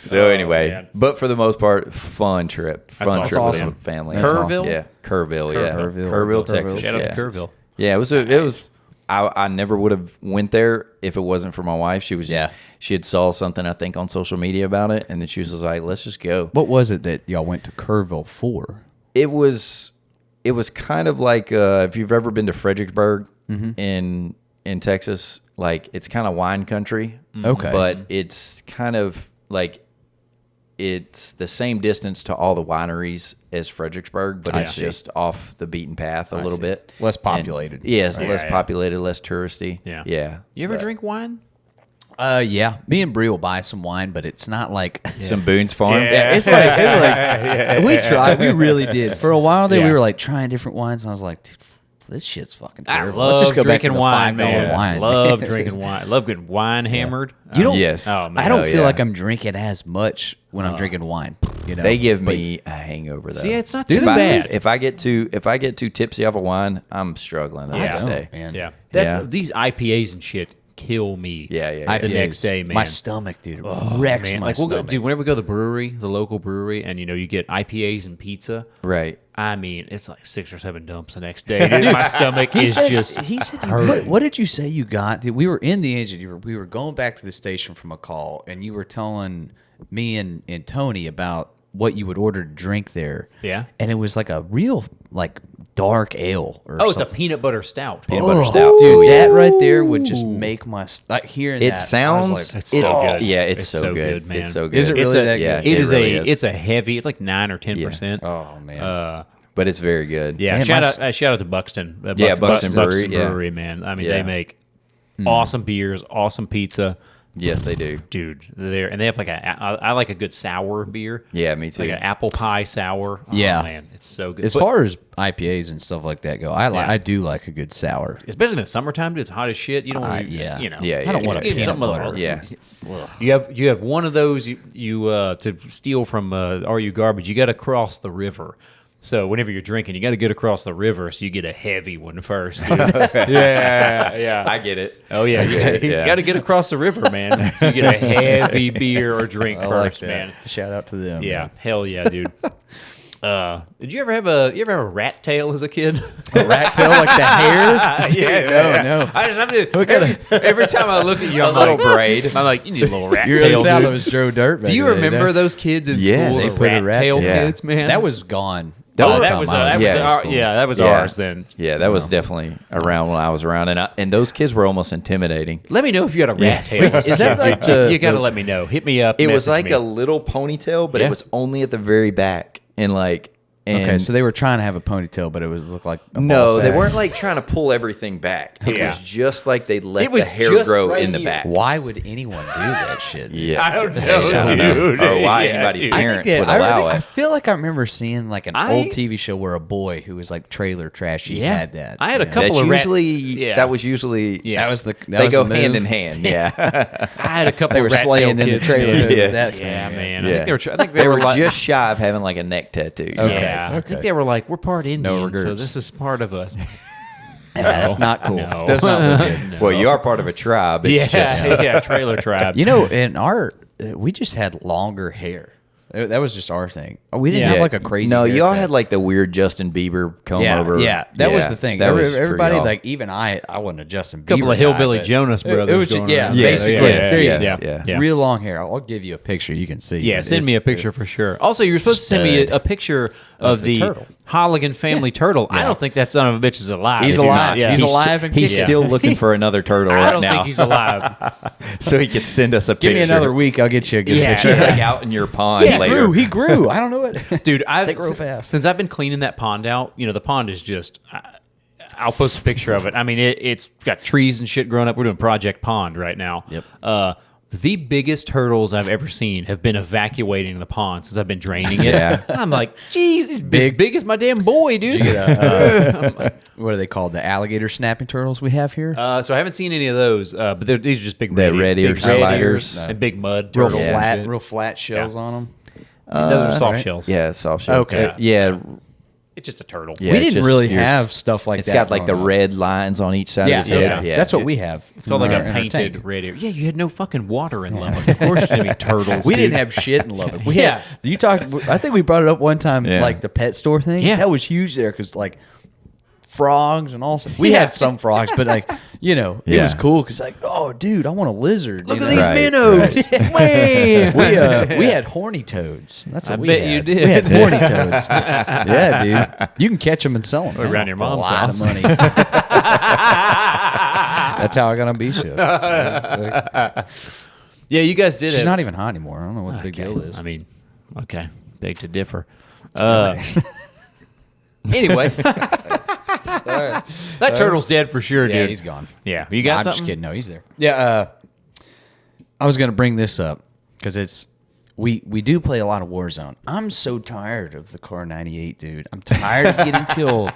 So anyway, man. but for the most part, fun trip. Fun That's trip awesome. with the family. That's Kerrville? awesome. Yeah, Kerrville, yeah. Kerrville. Kerrville, Kerrville. Texas. Shout out yeah. to Kerrville. Yeah, it was. I never would have went there if it wasn't for my wife. She was just, Yeah. she had saw something I think on social media about it, and then she was just like, "Let's just go." What was it that y'all went to Kerrville for? It was it was kind of like if you've ever been to Fredericksburg in Texas, like it's kind of wine country. Okay. But it's kind of like it's the same distance to all the wineries as Fredericksburg, but it's just off the beaten path a little bit. Less populated. And, yeah, it's less populated, less touristy. Yeah. You ever drink wine? Yeah. Me and Bree will buy some wine, but it's not like Some Boone's Farm. Yeah, it's like we tried. We really did. For a while there, Yeah. we were like trying different wines, and I was like, dude, this shit's fucking I terrible. love Let's just go back to drinking the wine, $5 man. wine. Love drinking wine. Love getting wine hammered. You don't. Yes. Oh, man. I don't Oh, feel yeah. like I'm drinking as much when I'm drinking wine. You know, They give me a hangover though. See, it's not If too I- bad. If I get too tipsy off a wine, I'm struggling the next don't, day. man. Yeah. That's Yeah. These IPAs and shit kill me. Yeah. The next day, man. My stomach, dude, wrecks Man, my like we'll go, stomach. dude, whenever we go to the brewery, the local brewery, and you get IPAs and pizza. Right. I mean, it's like 6 or 7 dumps the next day. Dude, my stomach is just. He said, what did you say you got? Dude, we were in the engine. We were going back to the station from a call, and you were telling me and Tony about what you would order to drink there. Yeah. And it was like a real, like, dark ale or Oh, it's a something. peanut butter stout. Peanut butter stout. Dude, Oh, yeah. that right there would just make my like hearing It that. sounds. I was like, It's so good. Yeah, it's, It's so, so good. good, man. It's so good. Is it It's really a, that Yeah, good? it is really a. is. It's a heavy. It's like 9 or 10%. Oh man. But it's very good. Yeah, Man, shout out to Buxton. Buxton Brewery, yeah. Brewery, man. I mean, Yeah. they make awesome beers, awesome pizza, Yes, they do. dude. And they have like I like a good sour beer. Yeah, me too. Like an apple pie sour. Oh, Yeah. man, it's so good. As But far as IPAs and stuff like that go, Yeah. I do like a good sour. especially in the summertime, dude, it's hot as shit. You don't. Yeah. You know. Yeah, I don't want a Give me peanut something butter. other- Yeah. You have one of those you to steal from Are You Garbage? You got to cross the river. So whenever you're drinking, you got to get across the river, so you get a heavy one first. dude. yeah. I get it. Oh yeah, you Yeah. got to get across the river, man. So you get a heavy beer or drink first, man. Shout out to them. Yeah, hell yeah, dude. Did you ever have a rat tail as a kid? A rat tail like the hair? No. I just have to every time I look at you, I'm little like, braid. I'm like, you need a little rat You tail. really thought Dude. it was Joe Dirt back Do you in the day, remember no? those kids in Yeah, school? they the put a rat rat tail tail. kids, man. That was gone. That by was- the that time was I that was Yeah. our, yeah, that was Yeah. ours then. Yeah, that was definitely around when I was around, and those kids were almost intimidating. Let me know if you had a rat tail. Is that like you got to the- let me know. Hit me up. It was message like me. a little ponytail, but Yeah. it was only at the very back, and Okay, so they were trying to have a ponytail, but it was looked like a no, ball they sack. weren't like trying to pull everything back. It Yeah. was just like they let It was the hair just grow right in the here. back. Why would anyone do that shit? dude? Yeah, I don't know, I don't know. dude. Or why Yeah, anybody's dude. parents that- would I allow really- I it. feel like I remember seeing like an I- old TV show where a boy who was like trailer trashy had that. I had a Yeah. couple That's of rat- usually yeah. that was usually Yes. That was the they go the hand move. in hand. Yeah, I had a couple They were of rat slaying tail in the kids, trailer. man. with Yeah. that Yeah, thing. man. yeah. I think they were like, just shy of having like a neck tattoo. Okay. Yeah, I okay. think they were like, we're part Indian, so regrets. this is part of us. Yeah, that's not cool. No. Does not look good. Well, you are part of a tribe. It's Yeah, just yeah, trailer tribe. You know, in our we just had longer hair. That was just our thing. We didn't Yeah. have like a crazy. No, y'all haircut. had like the weird Justin Bieber comb yeah, over. yeah. That was the thing. That was for Everybody y'all. like even I wasn't a Justin Bieber. Couple of guy, hillbilly but Jonas it brothers was just, going yeah, around. Yes, basically. yes, There you yes, go. yeah. Real long hair. I'll give you a picture. You can see. Yeah, but send me a it's- picture for sure. Also, you were supposed to send me Stud. a picture of the the turtle. Holligan family turtle. I don't think that son of a bitch is alive. He's It's alive. not, yeah. He's alive and He's kicking. still looking for another turtle I right don't now, think he's alive. so he could send us a Give picture. me another week. I'll get you a good Yeah. picture. He's like out in your pond He later. grew. He grew. I don't know what. Dude, They grow fast. since I've been cleaning that pond out, the pond is just. I'll post a picture of it. I mean, it's got trees and shit growing up. We're doing Project Pond right now. Yep. The biggest turtles I've ever seen have been evacuating the pond since I've been draining it. Yeah. I'm like, geez, he's big as my damn boy, dude. What are they called? The alligator snapping turtles we have here. So I haven't seen any of those, but these are just big The red red ear ear sliders. and big mud real turtles. and flat, shit. real flat shells on them. Those are soft right. shells. Yeah, soft shell. Okay. Yeah. It's just a turtle. Yeah, We it's didn't just- really you're have just- stuff like It's that. got like the growing up. red lines on each side Yeah, of his head. yeah. That's what we have. It's called like a in our painted tank. red ear. Yeah, you had no fucking water in Lubbock. Of course, you had turtles. We dude. didn't have shit in Lubbock. We Yeah. had, you talked. I think we brought it up one time, Yeah. like the pet store thing. Yeah. That was huge there because like frogs and all. We Yeah. had some frogs, but like you know, it was cool because like, oh, dude, I want a lizard. Look you at know? these Right, minnows. Man. We had horny toads. That's what I we bet had. you did. We had horny toads. Yeah, dude. You can catch them and sell them Around your mom's a lot house. of money. That's how I got on B shift. Yeah, you guys did She's it. not even hot anymore. I don't know what the big deal is. I mean, okay, beg to differ. Anyway, that turtle's dead for sure, yeah, dude. he's gone. Yeah, you got I'm something? just kidding. No, he's there. Yeah, I was gonna bring this up because it's we do play a lot of Warzone. I'm so tired of the Car 98, dude. I'm tired of getting killed.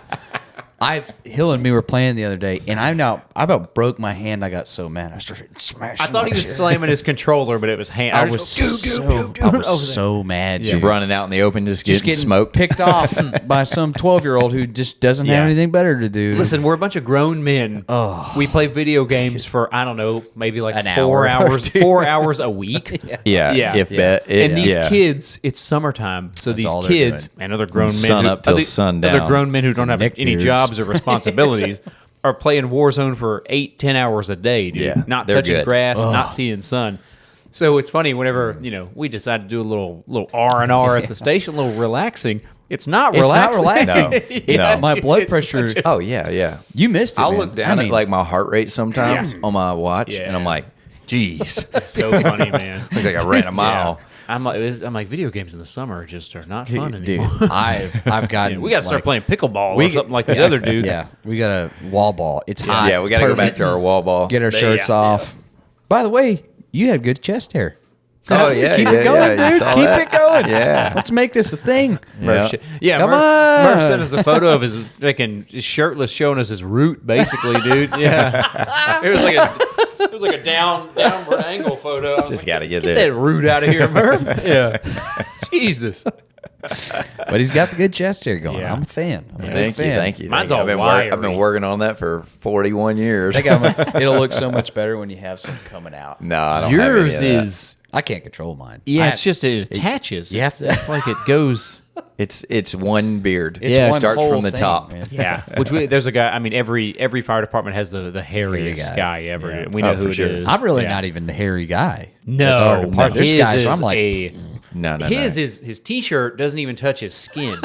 Hill and me were playing the other day, and I about broke my hand. I got so mad. I started smashing. I thought he my was shit. slamming his controller, but it was hand. I was so mad. You're dude. running out in the open, just Just getting getting smoked. picked off by some 12-year-old who just doesn't Yeah. have anything better to do. Listen, we're a bunch of grown men. We play video games for I don't know, maybe like An 4 hour or hours, two. 4 hours a week. Yeah, Yeah. if Yeah. that. And these yeah. kids, it's summertime, so these all they're kids doing. and other grown men, sun who- up till other- sundown. other grown men who don't have any Neckbeards. jobs or responsibilities, are playing Warzone for 8-10 hours a day, dude. Yeah, Not they're touching good. grass, not seeing sun. So it's funny whenever we decide to do a little R&R at the station, a little relaxing. It's not It's not relaxing. relaxing. No. Yeah, No. My dude, blood it's pressure. such a- Oh yeah, yeah. You missed it. I'll man. look down I mean, at like my heart rate sometimes Yeah. on my watch, Yeah. and I'm like, "Geez, It's so funny, man. looks like I ran a mile." I'm like, video games in the summer just are not fun dude, anymore. I've gotten. We got to start playing pickleball or we- something like these other dudes. Yeah, we got a wall ball. It's hot. Yeah, we got to go back to our wall ball. Get our They- shirts yeah. off. By the way, you had good chest hair. Oh yeah, Keep yeah, it going, yeah, you dude. saw Keep that? it going. Yeah. Let's make this a thing. Murf, Come Murf, on. Murf sent us a photo of his freaking shirtless, showing us his root, basically, dude. Yeah, it was like a downward angle photo. I was Just like, got to get get there. that root out of here, Murf. Yeah, Jesus. But he's got the good chest hair going. Yeah. I'm a fan. I'm a big Thank you, fan. thank you. Mine's thank you. all I've been wiry. working on that for 41 years. I think it'll look so much better when you have some coming out. No, I don't have any Yours of that. is. I can't control mine. Yeah, it's just it attaches. You have to- It's like it goes. It's one beard. It's Yeah. one starts whole from the thing, top. man. Yeah, there's a guy. I mean, every fire department has the hairiest guy. guy ever. Yeah. We know Oh, who for it sure. is. I'm really Yeah. not even the hairy guy. No, That's our department. There's his guys is where I'm like, No, his is his t-shirt doesn't even touch his skin.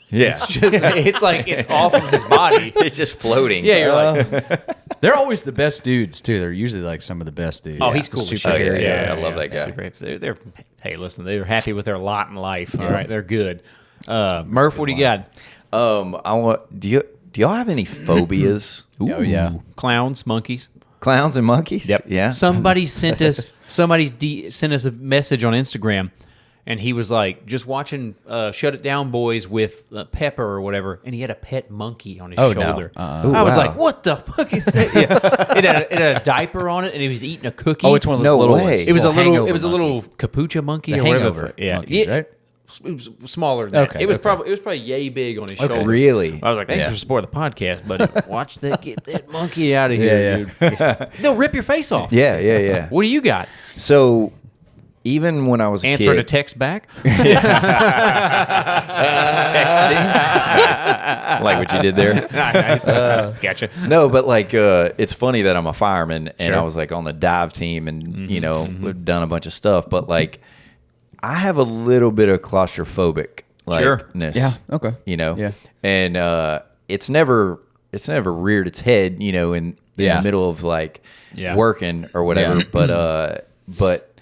yeah, It's like it's off of his body. it's just floating. Yeah, you're like, they're always the best dudes too. They're usually like some of the best dudes. oh, he's cool. as Super shit. Oh, yeah, hairy yeah, guys. I love that guy. Super- they're hey, listen, they're happy with their lot in life. All right, they're good. Murf, what do you got? I want. Do y'all have any phobias? Oh yeah. Clowns, monkeys. Clowns and monkeys? Yep. Yeah. Somebody sent us sent us a message on Instagram, and he was like just watching Shutitdownboys with Pepper or whatever, and he had a pet monkey on his Oh, no. shoulder. Uh-uh. I was wow. like, "What the fuck is that?" Yeah. It had a diaper on it, and he was eating a cookie. Oh, it's one of those No little way. ones. It was a little. hangover It was a little monkey. capucha monkey The or whatever. hangover Yeah, monkeys, right? It was smaller than that. Okay, It was okay. probably yay big on his shoulder. Really? I was like, thanks Yeah. for supporting the podcast, but watch that, get that monkey out of here, Yeah, dude. They'll rip your face off. Yeah, yeah, yeah. What do you got? So, even when I was a Answer kid, to text back? like what you did there. Nice. Gotcha. No, but like it's funny that I'm a fireman and Sure. I was like on the dive team and you know we've done a bunch of stuff, but like I have a little bit of claustrophobic Sure. likeness. Yeah, okay. You know. Yeah. And it's never reared its head, you know, in Yeah. the middle of like Yeah. working or whatever. Yeah. But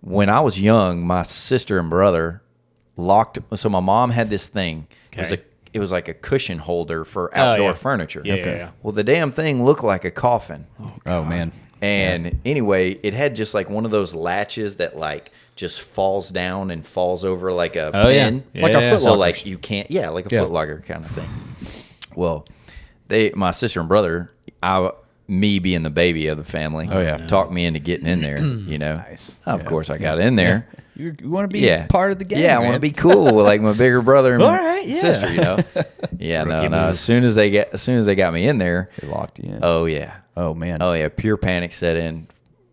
when I was young, my sister and brother locked. So my mom had this thing. Okay. It was like a cushion holder for outdoor yeah. furniture. Yeah, yeah, yeah. Well, the damn thing looked like a coffin. Oh man. And anyway, it had just like one of those latches that like just falls down and falls over like a Oh, yeah. pin. Like our So footlockers. like you can't, like a Yeah. footlocker kind of thing. Well, my sister and brother, me being the baby of the family, Oh, yeah. talked me into getting in there. You know, Nice. Of course, I got in there. You want to be part of the game. Yeah, I want to be cool with like my bigger brother and All my right, yeah. sister. You know. Yeah, no. move. As soon as they got me in there, They locked you in. oh yeah, Oh man. oh yeah, pure panic set in,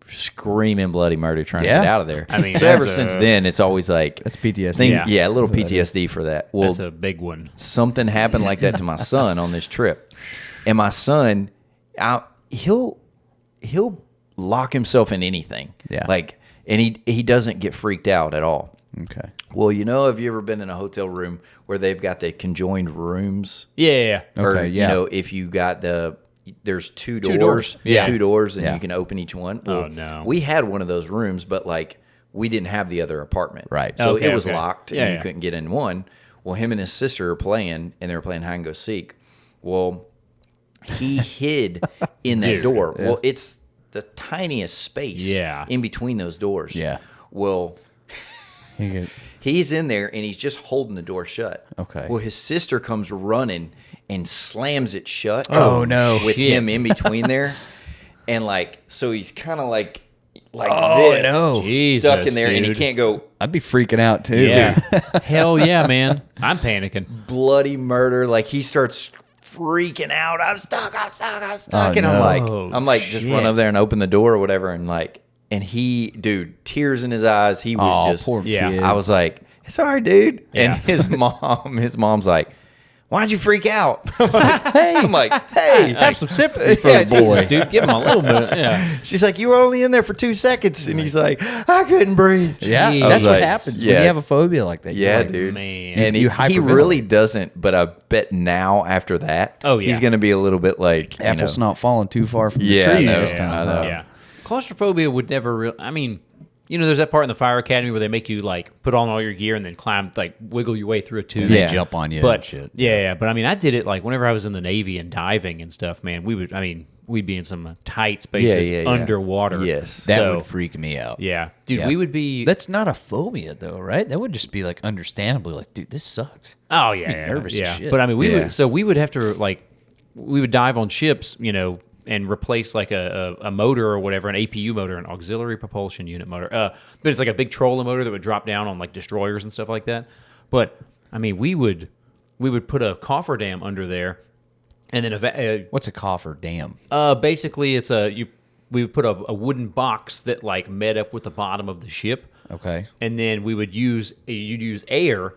screaming bloody murder trying to Yeah. get out of there. I mean, so ever that's since a- then, it's always like That's PTSD. Yeah. a little PTSD for that. Well, That's a big one. something happened like that to my son on this trip, and my son, he'll lock himself in anything. Yeah. Like, and he doesn't get freaked out at all. Okay. Well, have you ever been in a hotel room where they've got the conjoined rooms? Yeah. Or, Okay, yeah. if you got there's two Two doors. doors. Yeah. Two doors, and Yeah. you can open each one. Oh, Well, no. We had one of those rooms, but like we didn't have the other apartment. Right. So Okay, it was okay. locked, Yeah, and you yeah. couldn't get in one. Well, him and his sister are playing, and they were playing hide and go seek. Well, he hid in that Dude. door. Well, it's the tiniest space Yeah. in between those doors. Yeah. Well, You get- he's in there and he's just holding the door shut. Okay. Well, his sister comes running and slams it shut. Oh, no. With Shit. him in between there, and like so he's kind of like Oh, this, no. Jesus, stuck in there, and he dude. can't go. I'd be freaking out too. Yeah. Hell yeah, man. I'm panicking. Bloody murder! Like he starts freaking out. I'm stuck. Oh, And no. I'm like, just Shit. run over there and open the door or whatever, and like, and he, dude, tears in his eyes. He was Oh, just, poor Yeah. kid. I was like, it's all right, dude. And Yeah. his mom's like, why'd you freak out? I'm like, hey, have some sympathy for Yeah, the boy. Jesus, dude. Give him a little bit. Yeah. She's like, you were only in there for 2 seconds. And he's like, I couldn't breathe. Yeah, Jeez. that's I was what like, happens yeah. when you have a phobia like that. You're Yeah, like, dude. Man. And You he hyperventilate. really doesn't, but I bet now after that, Oh, yeah. he's going to be a little bit like, Apple's not falling too far from the Yeah, tree I know, this I time. know. Yeah. Claustrophobia would never really. I mean, there's that part in the fire academy where they make you like put on all your gear and then climb, like wiggle your way through a tube. They Yeah. jump on you But and shit. yeah. But I mean, I did it like whenever I was in the Navy and diving and stuff. Man, we'd be in some tight spaces yeah. underwater. Yes. That So, would freak me out. Yeah, dude, Yeah. we would be. That's not a phobia though, right? That would just be like understandably like, dude, this sucks. Oh yeah, Be yeah, nervous as yeah. shit. But I mean, we Yeah. would. So we would have to we would dive on ships, and replace like a motor or whatever, an APU motor, an auxiliary propulsion unit motor. But it's like a big trolling motor that would drop down on like destroyers and stuff like that. But I mean, we would put a cofferdam under there, and then What's a coffer? Damn. basically it's we would put a wooden box that like met up with the bottom of the ship. Okay. And then you'd use air,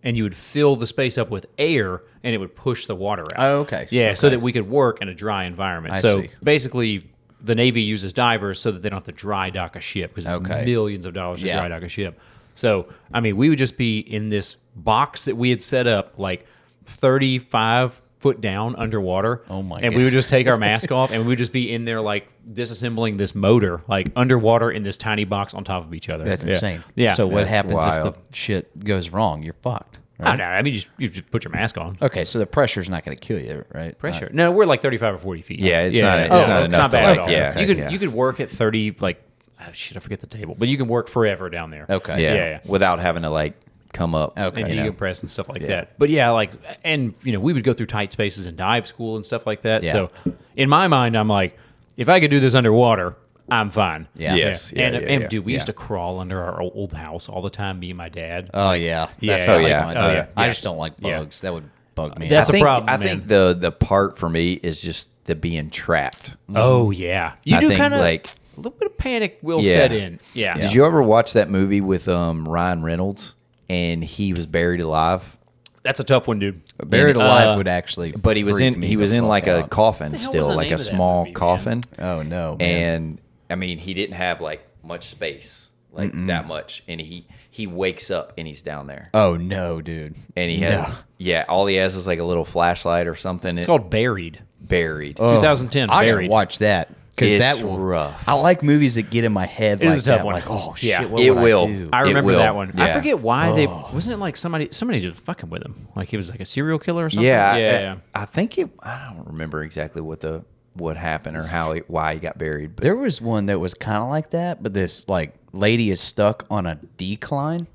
and you would fill the space up with air, and it would push the water out. Oh, okay. Yeah, so Okay. that we could work in a dry environment. I So see. basically, the Navy uses divers so that they don't have to dry dock a ship because it's Okay. millions of dollars to Yeah. dry dock a ship. So, I mean, we would just be in this box that we had set up like 35 foot down underwater. Oh my And we would just take our mask off, and we would just be in there like disassembling this motor, like underwater in this tiny box on top of each other. That's Yeah. insane. Yeah. So what That's happens wild. if the shit goes wrong? You're fucked. I Right? don't know. I mean, you just put your mask on. Okay, so the pressure's not going to kill you, right? Pressure. No, we're like 35 or 40 feet. Yeah, it's not enough to, bad like, at all. yeah, you could yeah. you could work at 30, like, oh, shit, I forget the table, but you can work forever down there. Okay. Yeah, Yeah. without having to like come up. Okay. And you know. decompress and stuff like that. But yeah, like, and we would go through tight spaces in dive school and stuff like that. Yeah. So in my mind, I'm like, if I could do this underwater, I'm fine. Yeah. Yes. Yeah, and yeah, dude, we yeah. used to crawl under our old house all the time, me and my dad. Oh yeah. Yeah, That's yeah, not yeah. fun. Oh, yeah. I Yeah. just don't like Yeah. bugs. That would bug me. That's out. a problem, I man. think the part for me is just the being trapped. Oh yeah, you I do think, kind of like- a little bit of panic will Yeah. set in. Yeah. Did you ever watch that movie with Ryan Reynolds and he was buried alive? That's a tough one, dude. Buried alive would actually. But he was freak in me he was the in fuck like a out. coffin What the hell still, was the like name a of that small movie, man? coffin. Oh no. Man. And I mean, he didn't have like much space, like that much, and he wakes up and he's down there, Oh no, dude. and he had all he has is like a little flashlight or something. It's called Buried. Buried. 2010. I Buried. gotta watch that because It's that will, rough. I like movies that get in my head. It like is a tough that. one. Like, oh shit, Yeah. what It would will. I do? I It remember will. that one. I Yeah. forget why they wasn't it like somebody just fucking with him. Like he was like a serial killer or something. Yeah, yeah. I think I don't remember exactly what happened or why he got buried. But There was one that was kind of like that, but this like lady is stuck on a decline.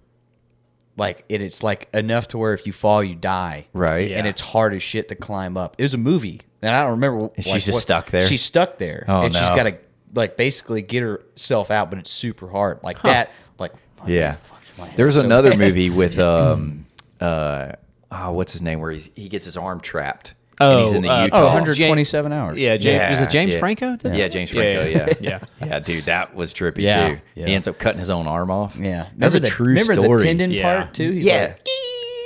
Like it's like enough to where if you fall, you die. Right. Yeah. And it's hard as shit to climb up. It was a movie, and I don't remember. And she's just stuck there? She's stuck there, Oh, and she's no. got to like basically get herself out, but it's super hard. Like that. Like yeah, my head there's so another bad. movie with what's his name where he gets his arm trapped. Oh, and he's in the oh, Utah. 127 hours. Yeah, was it James Franco? Yeah, James Franco. Yeah, Yeah. yeah, dude, that was trippy Yeah, too. yeah. He ends up cutting his own arm off. Yeah. that's a Remember true story. the tendon Yeah. part too? He's Yeah.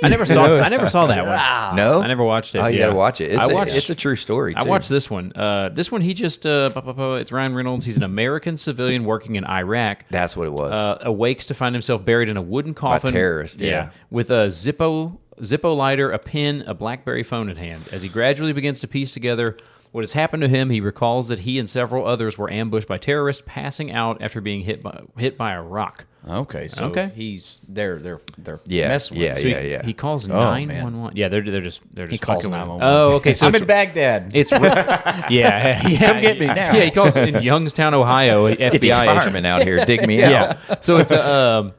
like, I never saw that one. No, I never watched it. Oh, you yeah. got to watch it. It's a true story. I too. watched this one. This one, he just it's Ryan Reynolds. He's an American civilian working in Iraq. That's what it was. Awakes to find himself buried in a wooden coffin. terrorists, yeah. With a Zippo lighter, a pen, a BlackBerry phone in hand. As he gradually begins to piece together what has happened to him, he recalls that he and several others were ambushed by terrorists, passing out after being hit by a rock. Okay, so they're Yeah, messing with yeah, us. So he calls man. 911. Yeah, they're just He calls fucking with 911. him. Oh, okay. So I'm it's- in Baghdad. It's yeah. Come get me now. Yeah, he calls it in Youngstown, Ohio. FBI Get these agent. firemen out here, dig me out. Yeah. So it's a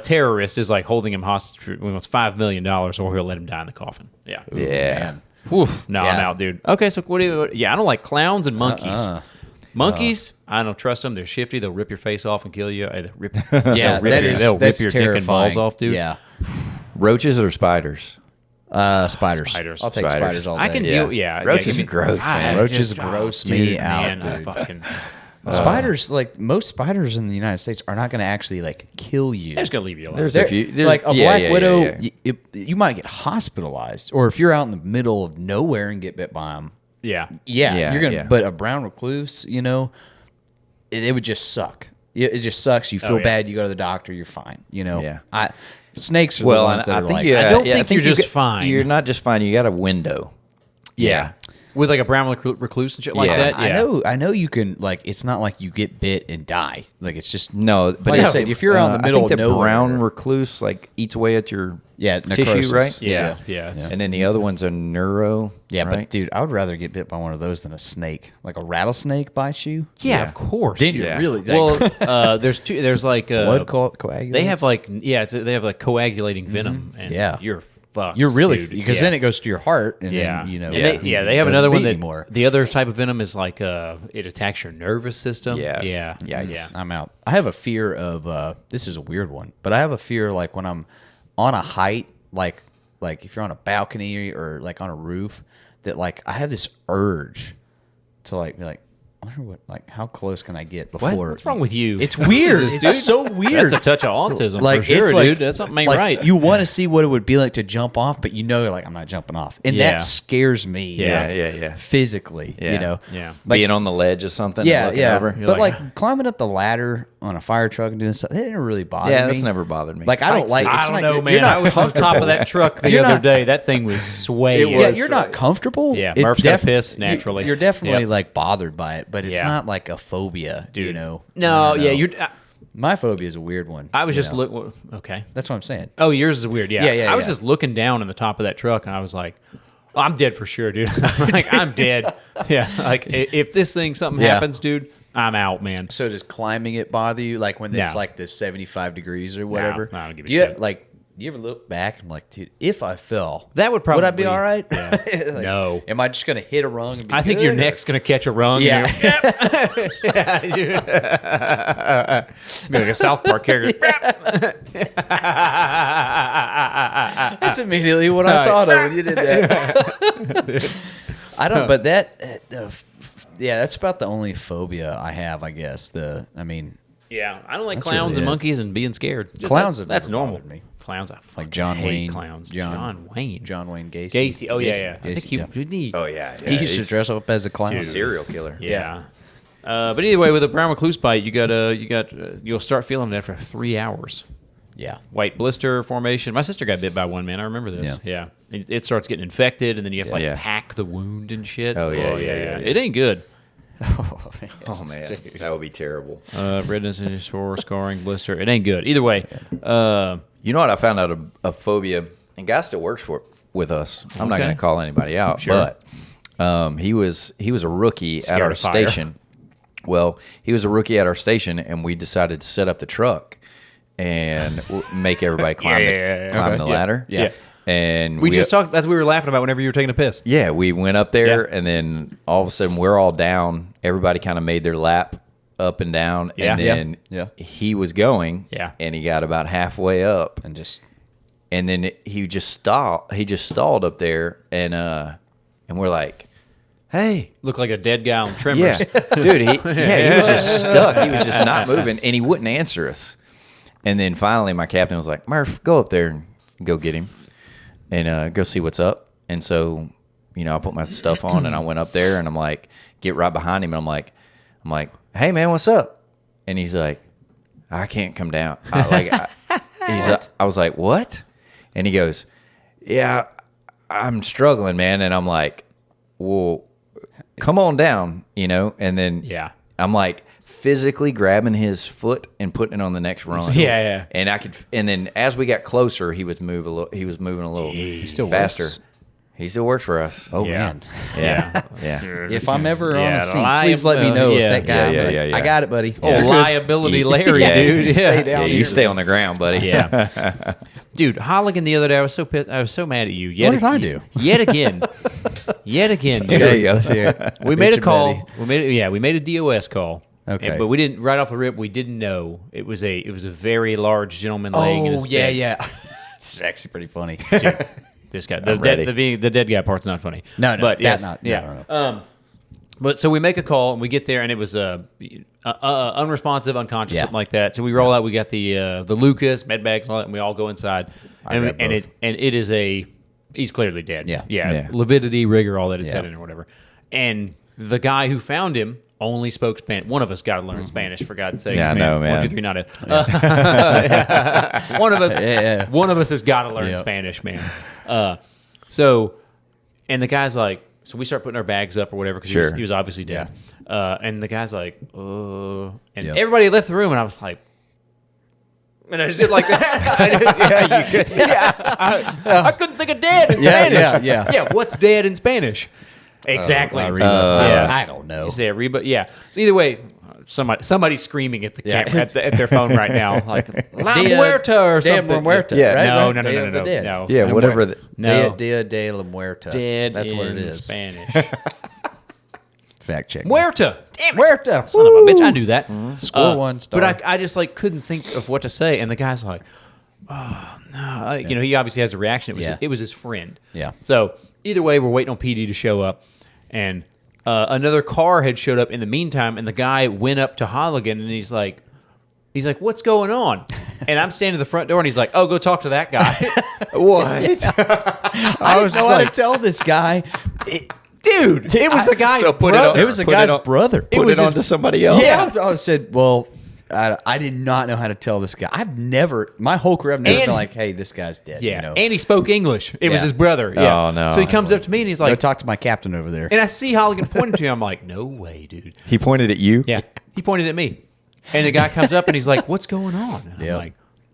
terrorist is like holding him hostage for wants $5 million, or he'll let him die in the coffin. Yeah. Yeah. Man. Oof. No, I'm Yeah. out, dude. Okay, so what do you? Yeah, I don't like clowns and monkeys. Monkeys, I don't trust them. They're shifty. They'll rip your face off and kill you. They'll rip, Yeah, they'll that's rip your dick and balls terrifying. off, dude. Yeah, Roaches or spiders? spiders. Spiders. I'll take Spiders. spiders all day. I can deal. Yeah, Roaches give are gross, man. Roaches gross me out, I dude. fucking. Spiders, like most spiders in the United States, are not going to actually like kill you. They're just gonna leave you alone. There's They're- a few. like a yeah, black yeah, widow, yeah, yeah. You might get hospitalized, or if you're out in the middle of nowhere and get bit by them, yeah. Yeah, you're gonna. yeah. But a brown recluse, it would just suck. It just sucks. You feel yeah. bad. You go to the doctor. You're fine. Yeah. Snakes are the Well, ones and that I are think like. you. I don't yeah, think I you're you just got- fine. You're not just fine. You got a window. Yeah. With like a brown recluse and shit like Yeah. that. Yeah. I know you can like. It's not like you get bit and die. Like it's just No, but Like I said, if you're out in the middle I think of the nowhere- brown recluse like eats away at your necrosis. tissue, right? Yeah. Yeah. It's- And then the other one's a neuro. Yeah, right? but dude, I would rather get bit by one of those than a snake. Like a rattlesnake bites you. Yeah, of course. Then you're Yeah. really Well, there's two. There's like blood coagulates. They have like they have like coagulating venom. And Yeah. you're fucked. You're really dude. because yeah. then it goes to your heart, and Yeah, then, And they have it another doesn't one beat that anymore. the other type of venom is like it attacks your nervous system. Yeah. yeah, Yikes. yeah. I'm out. I have a fear of this is a weird one, but I have a fear like when I'm on a height, like if you're on a balcony or like on a roof, that like I have this urge to like be like, I wonder what like how close can I get before? What's wrong with you? It's weird. Jesus, It's dude. so weird. That's a touch of autism like for sure, it's like, dude. That's something ain't like, right. You want to see what it would be like to jump off, but you're like I'm not jumping off, and Yeah. that scares me. Yeah, yeah. Physically, Yeah. Yeah. Like, Being on the ledge or something. yeah, and looking yeah. Over. You're But like- like climbing up the ladder on a fire truck and doing stuff, that didn't really bother me. Yeah, that's never bothered me. Like I don't like. I it's don't like know, you're man. not I was on top of that truck the You're other not- day. That thing was swaying. Yeah, you're not comfortable. Yeah, It Murf's gonna def- piss naturally. You're definitely Yep. like bothered by it, but it's Yeah. not like a phobia. Dude. You know. I No, don't yeah, know. you're. My phobia is a weird one. I was you just know? okay. That's what I'm saying. Oh, yours is weird. Yeah, Yeah, I was yeah. just looking down in the top of that truck, and I was like, "I'm dead for sure, dude. Like I'm dead." Yeah, like if this thing something Yeah. happens, dude, I'm out, man. So does climbing it bother you? Like when it's No. like the 75 degrees or whatever? I don't give a Do you, shit. Like, do you ever look back and like, dude, if I fell, That would would I be probably- all right? Yeah. Like, No. Am I just gonna hit a rung? And be I think your good, or- neck's gonna catch a rung. Yeah. And you're, yeah, dude. Be like a South Park character. That's immediately what I Right. thought of when you did that. I don't, but yeah, that's about the only phobia I have, I guess. Yeah, I don't like That's clowns really and it. monkeys and being scared. Just Clowns that- have that's never normal. bothered me. Clowns, I fucking Like John hate Wayne. clowns. John Wayne. John Wayne Gacy. Gacy. Oh yeah, Gacy. yeah. I think Gacy, he yeah. didn't he. Oh yeah. He used to dress up as a clown. serial killer. Yeah. But either way, with a brown recluse bite, you'll start feeling it after 3 hours. Yeah. White blister formation. My sister got bit by one, man. I remember this. Yeah. It starts getting infected, and then you have to like Yeah. pack the wound and shit. Oh, yeah. It ain't good. Oh man, that would be terrible. Redness and scoring blister. It ain't good. Either way. You know what? I found out a phobia, and guy still works with us. I'm not Okay. going to call anybody out, Sure. but he was a rookie Scared at our of fire. station. Well, he was a rookie at our station, and we decided to set up the truck and make everybody climb Yeah. the Yeah. ladder. Yeah. And We just talked. That's what we were laughing about whenever you were taking a piss. Yeah, we went up there, Yeah. and then all of a sudden we're all down. Everybody kind of made their lap up and down, Yeah. and then Yeah. he was going, Yeah. and he got about halfway up, And just and then he just stopped. He just stalled up there, and we're like, "Hey, Looked like a dead guy on Tremors. yeah, dude, he was just stuck. He was just not moving, and he wouldn't answer us. And then finally, my captain was like, "Murf, go up there and go get him." go see what's up. And so, I put my stuff on and I went up there and I'm like, get right behind him. And I'm like, hey man, what's up? And he's like, I can't come down. I was like, what? And he goes, yeah, I'm struggling, man. And I'm like, well, come on down, and then I'm like physically grabbing his foot and putting it on the next run. Yeah. And then as we got closer, he was moving a little still faster. works. He still works for us. Oh man. Yeah. If I'm ever on a scene, liability. please let me know if that guy. Yeah. I got it, buddy. Oh, liability Larry, dude. You stay Yeah. down. You stay on the ground, buddy. Yeah. Dude, Holligan the other day, I was so pissed. I was so mad at you. What did I do? Yet again. Dude. There you go. Let's hear it. We made a call. We made a DOS call. Okay. But we didn't, right off the rip, we didn't know it was a very large gentleman laying in his bed. It's actually pretty funny. Dude, this guy, the dead guy part's not funny. No, but yes, not. yeah. No. But so we make a call and we get there and it was unresponsive, unconscious, Yeah. something like that. So we roll out. We got the Lucas med bags and all that, and we all go inside. And it is he's clearly dead. Yeah. Lividity, rigor, all that it's Yeah. had in or whatever. And the guy who found him only spoke Spanish. One of us got to learn Spanish, for God's sakes. Yeah, I know, man. 1, 2, 3, not it. One of us. Yeah. One of us has got to learn Yep. Spanish, man. And the guy's like, so we start putting our bags up or whatever because he was obviously dead. And the guy's like, and Yep. everybody left the room, and I was like, and I just did like that. You could. I couldn't think of dead in Spanish. Yeah. What's dead in Spanish? Exactly. I don't know. You say Reba, yeah. So either way, somebody's screaming at the camera at their phone right now, like La Muerta or something. La Muerta. Yeah. Right? No. Day of the Dead. No. Yeah, whatever. No. Dia de la Muerta. Dead. That's what it in is. Spanish. Fact check. Muerta. Damn it. Muerta. Son of a bitch. I knew that. Score 1 star. But I just couldn't think of what to say, and the guy's like, "Oh no!" He obviously has a reaction. It was his friend. Yeah. So either way, we're waiting on PD to show up, and another car had showed up in the meantime, and the guy went up to Holligan, and he's like, "What's going on?" And I'm standing at the front door, and he's like, "Oh, go talk to that guy." What? I didn't know how to tell this guy. Dude, it was the guy's So put it brother. on- It was the Put it guy's on- brother. Put was it his- on to somebody else. Yeah, I said, well, I did not know how to tell this guy. My whole career, I've never And- been like, hey, this guy's dead. Yeah, and he spoke English. It was Yeah. his brother. Yeah. Oh, no. So he comes up to me, and he's Go like, talk to my captain over there. and I see Holligan pointing to him. I'm like, no way, dude. He pointed at you. Yeah. He pointed at me. And the guy comes up and he's like, what's going on? And Yep.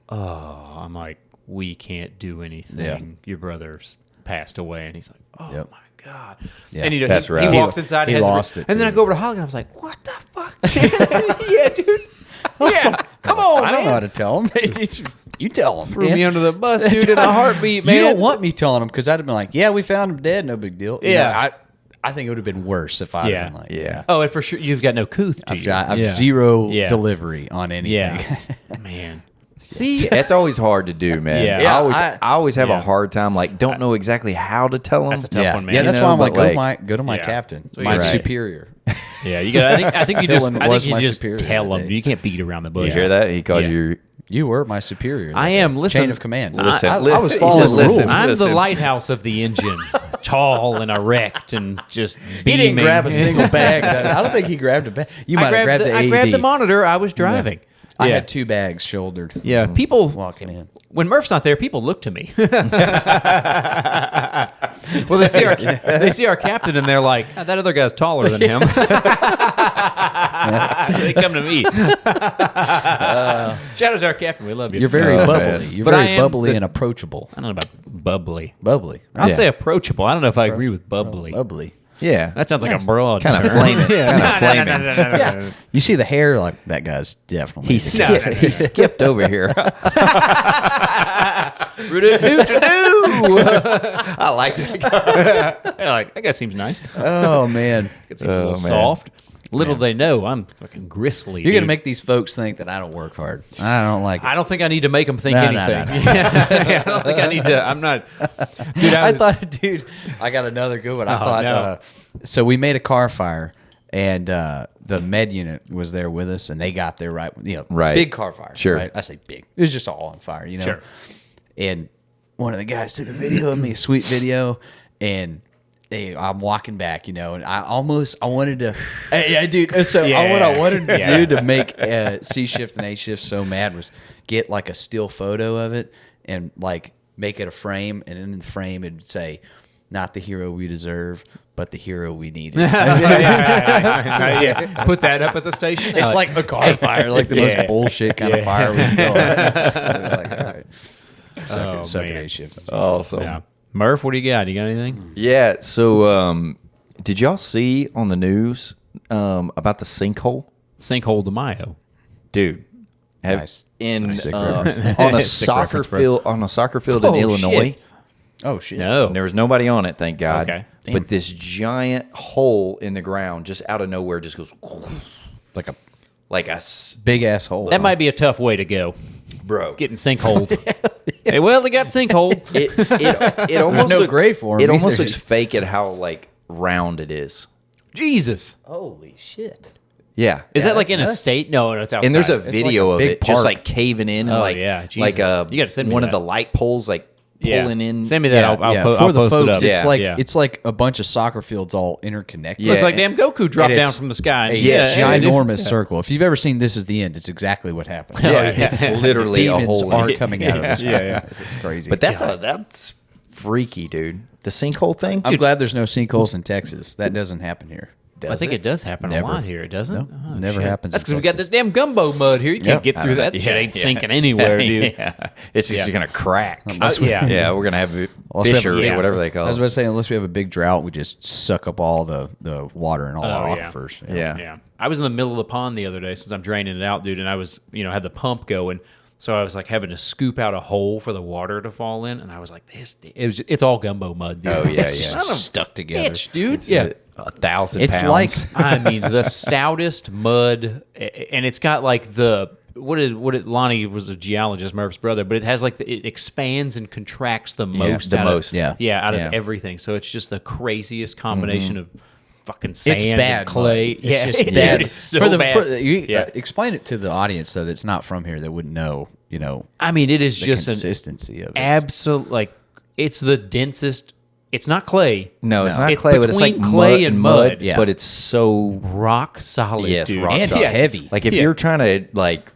I'm like, we can't do anything. Yeah. Your brother's passed away. And he's like, oh Yep. my God. Yeah, And that's he right. walks inside. He has lost it, And then I too. go over to Holligan. I was like, what the fuck? Yeah, dude. Yeah. Come on, I don't know how man. to tell him. You tell him. Threw man. me under the bus, dude, in a heartbeat, man. You don't want me telling him because I'd have been like, yeah, we found him dead. No big deal. Yeah. I think it would have been worse if I'd Yeah. been like, Yeah. Oh, and for sure, you've got no couth to you. I've Yeah. zero Yeah. delivery on anything. Yeah. Man. See? That's always hard to do, man. Yeah. I always have Yeah. a hard time. Like, don't know exactly how to tell them. That's a tough yeah. one, man. Yeah, that's You know, why I'm like, but go to my Yeah. captain, So you my gotta- superior. Yeah, you got. I think you just. Dylan I was think my you just superior tell that them. day. You can't beat around the bush. You hear that? He called Yeah. you. You were my superior. I that am. day. Listen, Chain of command. Listen, I was he following said, the rules. listen. I'm the lighthouse of the engine, tall and erect and just He beaming. didn't grab a single bag. I don't think he grabbed a bag. You might have grabbed the AED. I grabbed the monitor. I was driving. I Yeah. had 2 bags shouldered. Yeah, people Walking in. when Murf's not there, people look to me. Well, they see our captain, and they're like, "Ah, "That other guy's taller than him." They come to me. Shout out to our captain. We love you. You're very Oh, bubbly. man. You're But I very am bubbly the- and approachable. I don't know about bubbly. Bubbly. I'll Yeah. say approachable. I don't know if I agree with bubbly. Bubbly. Yeah. That sounds like a broad. Kind of term. flaming. Yeah. Kind No, of flaming. Yeah. You see the hair, like, that guy's definitely. He skipped. no. He skipped over here. Roo-doo-doo-doo-doo. I like that guy. They're like, that guy seems nice. Oh, man. It seems a little man. soft. Little they know, I'm fucking gristly. You're going to dude. make these folks think that I don't work hard. I don't like it. I don't think I need to make them think No, anything. no. I don't think I need to. I'm not. Dude, I was- thought, dude, I got another good one. I thought, no. so we made a car fire, and the med unit was there with us, and they got there right, Right. big car fire. Sure. Right? I say big. It was just all on fire, Sure. And one of the guys took a video of me, a sweet video, and I'm walking back, and I wanted to, yeah, dude. So what I wanted to do to make C shift and A shift so mad was get like a still photo of it and like make it a frame, and in the frame it'd say, "Not the hero we deserve, but the hero we needed." Put that up at the station. It's like a car fire, like the most bullshit kind of fire we can go. Like, all right. Suck it, A shift. Awesome. Yeah. Murf, what do you got? You got anything? Yeah. So, did y'all see on the news about the sinkhole? Sinkhole de Mayo. Dude, Nice. On a soccer field in Illinois. Shit. Oh shit! No. There was nobody on it, thank God. Okay. But this giant hole in the ground, just out of nowhere, just goes Like a like a big ass hole. That might be a tough way to go. bro. Getting sinkholed. Hey, well, they got sinkhole. It almost no look- grade for 'em It almost either. looks fake at how like round it is. Jesus. Holy shit! Yeah. Is that like that's in a nuts. state? No, it's outside. And there's a like video a of big it just park. like caving in and Oh, like yeah, like Jesus. You gotta send me one of that. the light poles like Yeah. pulling in. Send me that. I'll For the post folks, it up. it's Yeah. it's like a bunch of soccer fields all interconnected. Yeah. Looks like damn Goku dropped And down it's from the sky. A ginormous circle. If you've ever seen This Is the End, it's exactly what happened. Yeah, it's literally a Demons hole. are coming out of this. Yeah. It's crazy. But that's freaky, dude. The sinkhole thing. I'm glad there's no sinkholes in Texas. That doesn't happen here. I think it does happen Never. a lot here. It doesn't? No, Oh, never shit. happens That's in because we got Texas. this damn gumbo mud here. You can't Yep. get through that. That shit ain't sinking anywhere, dude. Yeah. It's just gonna crack. Yeah. Yeah, we're gonna have Unless we have- fissures yeah. or whatever they call I was it. about to say, unless we have a big drought, we just suck up all the water and all our Oh, yeah. aquifers. Yeah. Yeah. I was in the middle of the pond the other day since I'm draining it out, dude, and I was, had the pump going. So I was like having to scoop out a hole for the water to fall in, and I was like, it's all gumbo mud, dude. Oh, yeah, It's yeah. son of a Stuck together. bitch, dude. It's Yeah. 1,000 It's pounds. like I mean, the stoutest mud, and it's got like Lonnie was a geologist, Murph's brother, but it has like it expands and contracts the most. the out most. Of, Yeah. out Yeah. of everything. So it's just the craziest combination of fucking sand it's bad and clay. mud. It's just dude, bad. it's so bad. Explain it to the audience so that's not from here that wouldn't know. I mean, it is The just an consistency of it. absolute like it's the densest. It's not clay. No, it's not It's clay, but it's like between clay mud and mud. Yeah. But it's so Rock solid, yes, dude. rock And solid. heavy. Like if Yeah. you're trying to like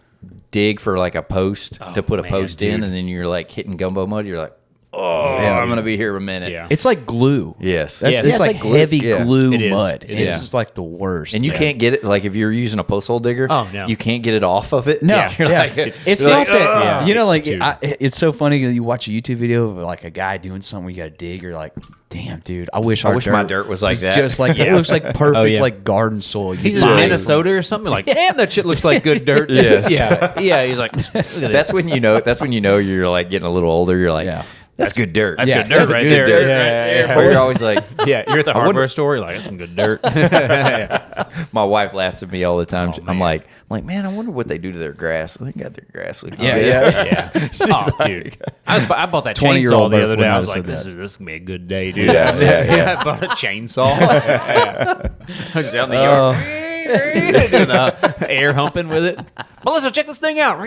dig for like a post to put a man, post in, dude. and then you're like hitting gumbo mud, you're like, oh, I'm gonna be here a minute. Yeah. It's like glue. Yes. That's, Yes. It's Yeah, it's like like glue. heavy Yeah. glue It is. mud. It It's is. just like the worst. And you can't get it like if you're using a post hole digger. Oh, no. you can't get it off of it. No, You're yeah. like, it's you're not like, that. "Ugh." You know, like Dude. it's so funny that you watch a YouTube video of like a guy doing something. You got to dig. You're like, damn, dude. I wish my dirt was like that. Just like it looks like perfect, Oh, yeah. like garden soil. You He's in buy. Minnesota or something. Like, damn, that shit looks like good dirt. Yes. Yeah. He's like, look at this. That's when you know. That's when you know you're like getting a little older. You're like, Yeah. that's good dirt. That's Yeah, good dirt that's right good there. dirt Yeah. Or you're always like, Yeah, you're at the hardware store. You're like, that's some good dirt. Yeah. my wife laughs at me all the time. I'm man. like, man, I wonder what they do to their grass. They got their grass looking Yeah, good. yeah. Oh, dude. I bought that 20-year-old chainsaw the other Murph day. I would was like, notice this that. is going to be a good day, dude. I bought a chainsaw. I was out in the yard. Doing the air humping with it. Melissa, check this thing out.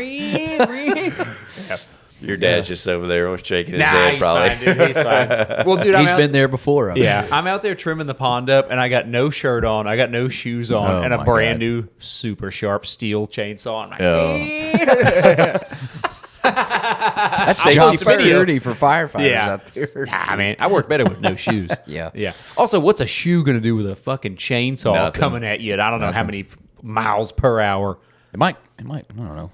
Your dad's just over there shaking his Nah, head, he's probably. fine, dude. He's fine. Well, dude, He's been there before. Yeah, I'm out there trimming the pond up, and I got no shirt on, I got no shoes on, Oh, and a my brand God. new super sharp steel chainsaw. I'm like, That's I'll job post a video. security for firefighters Yeah. out there. Nah, man, I work better with no shoes. Yeah. Yeah. Also, what's a shoe going to do with a fucking chainsaw Nothing. coming at you at I don't know how many miles per hour? It might. I don't know.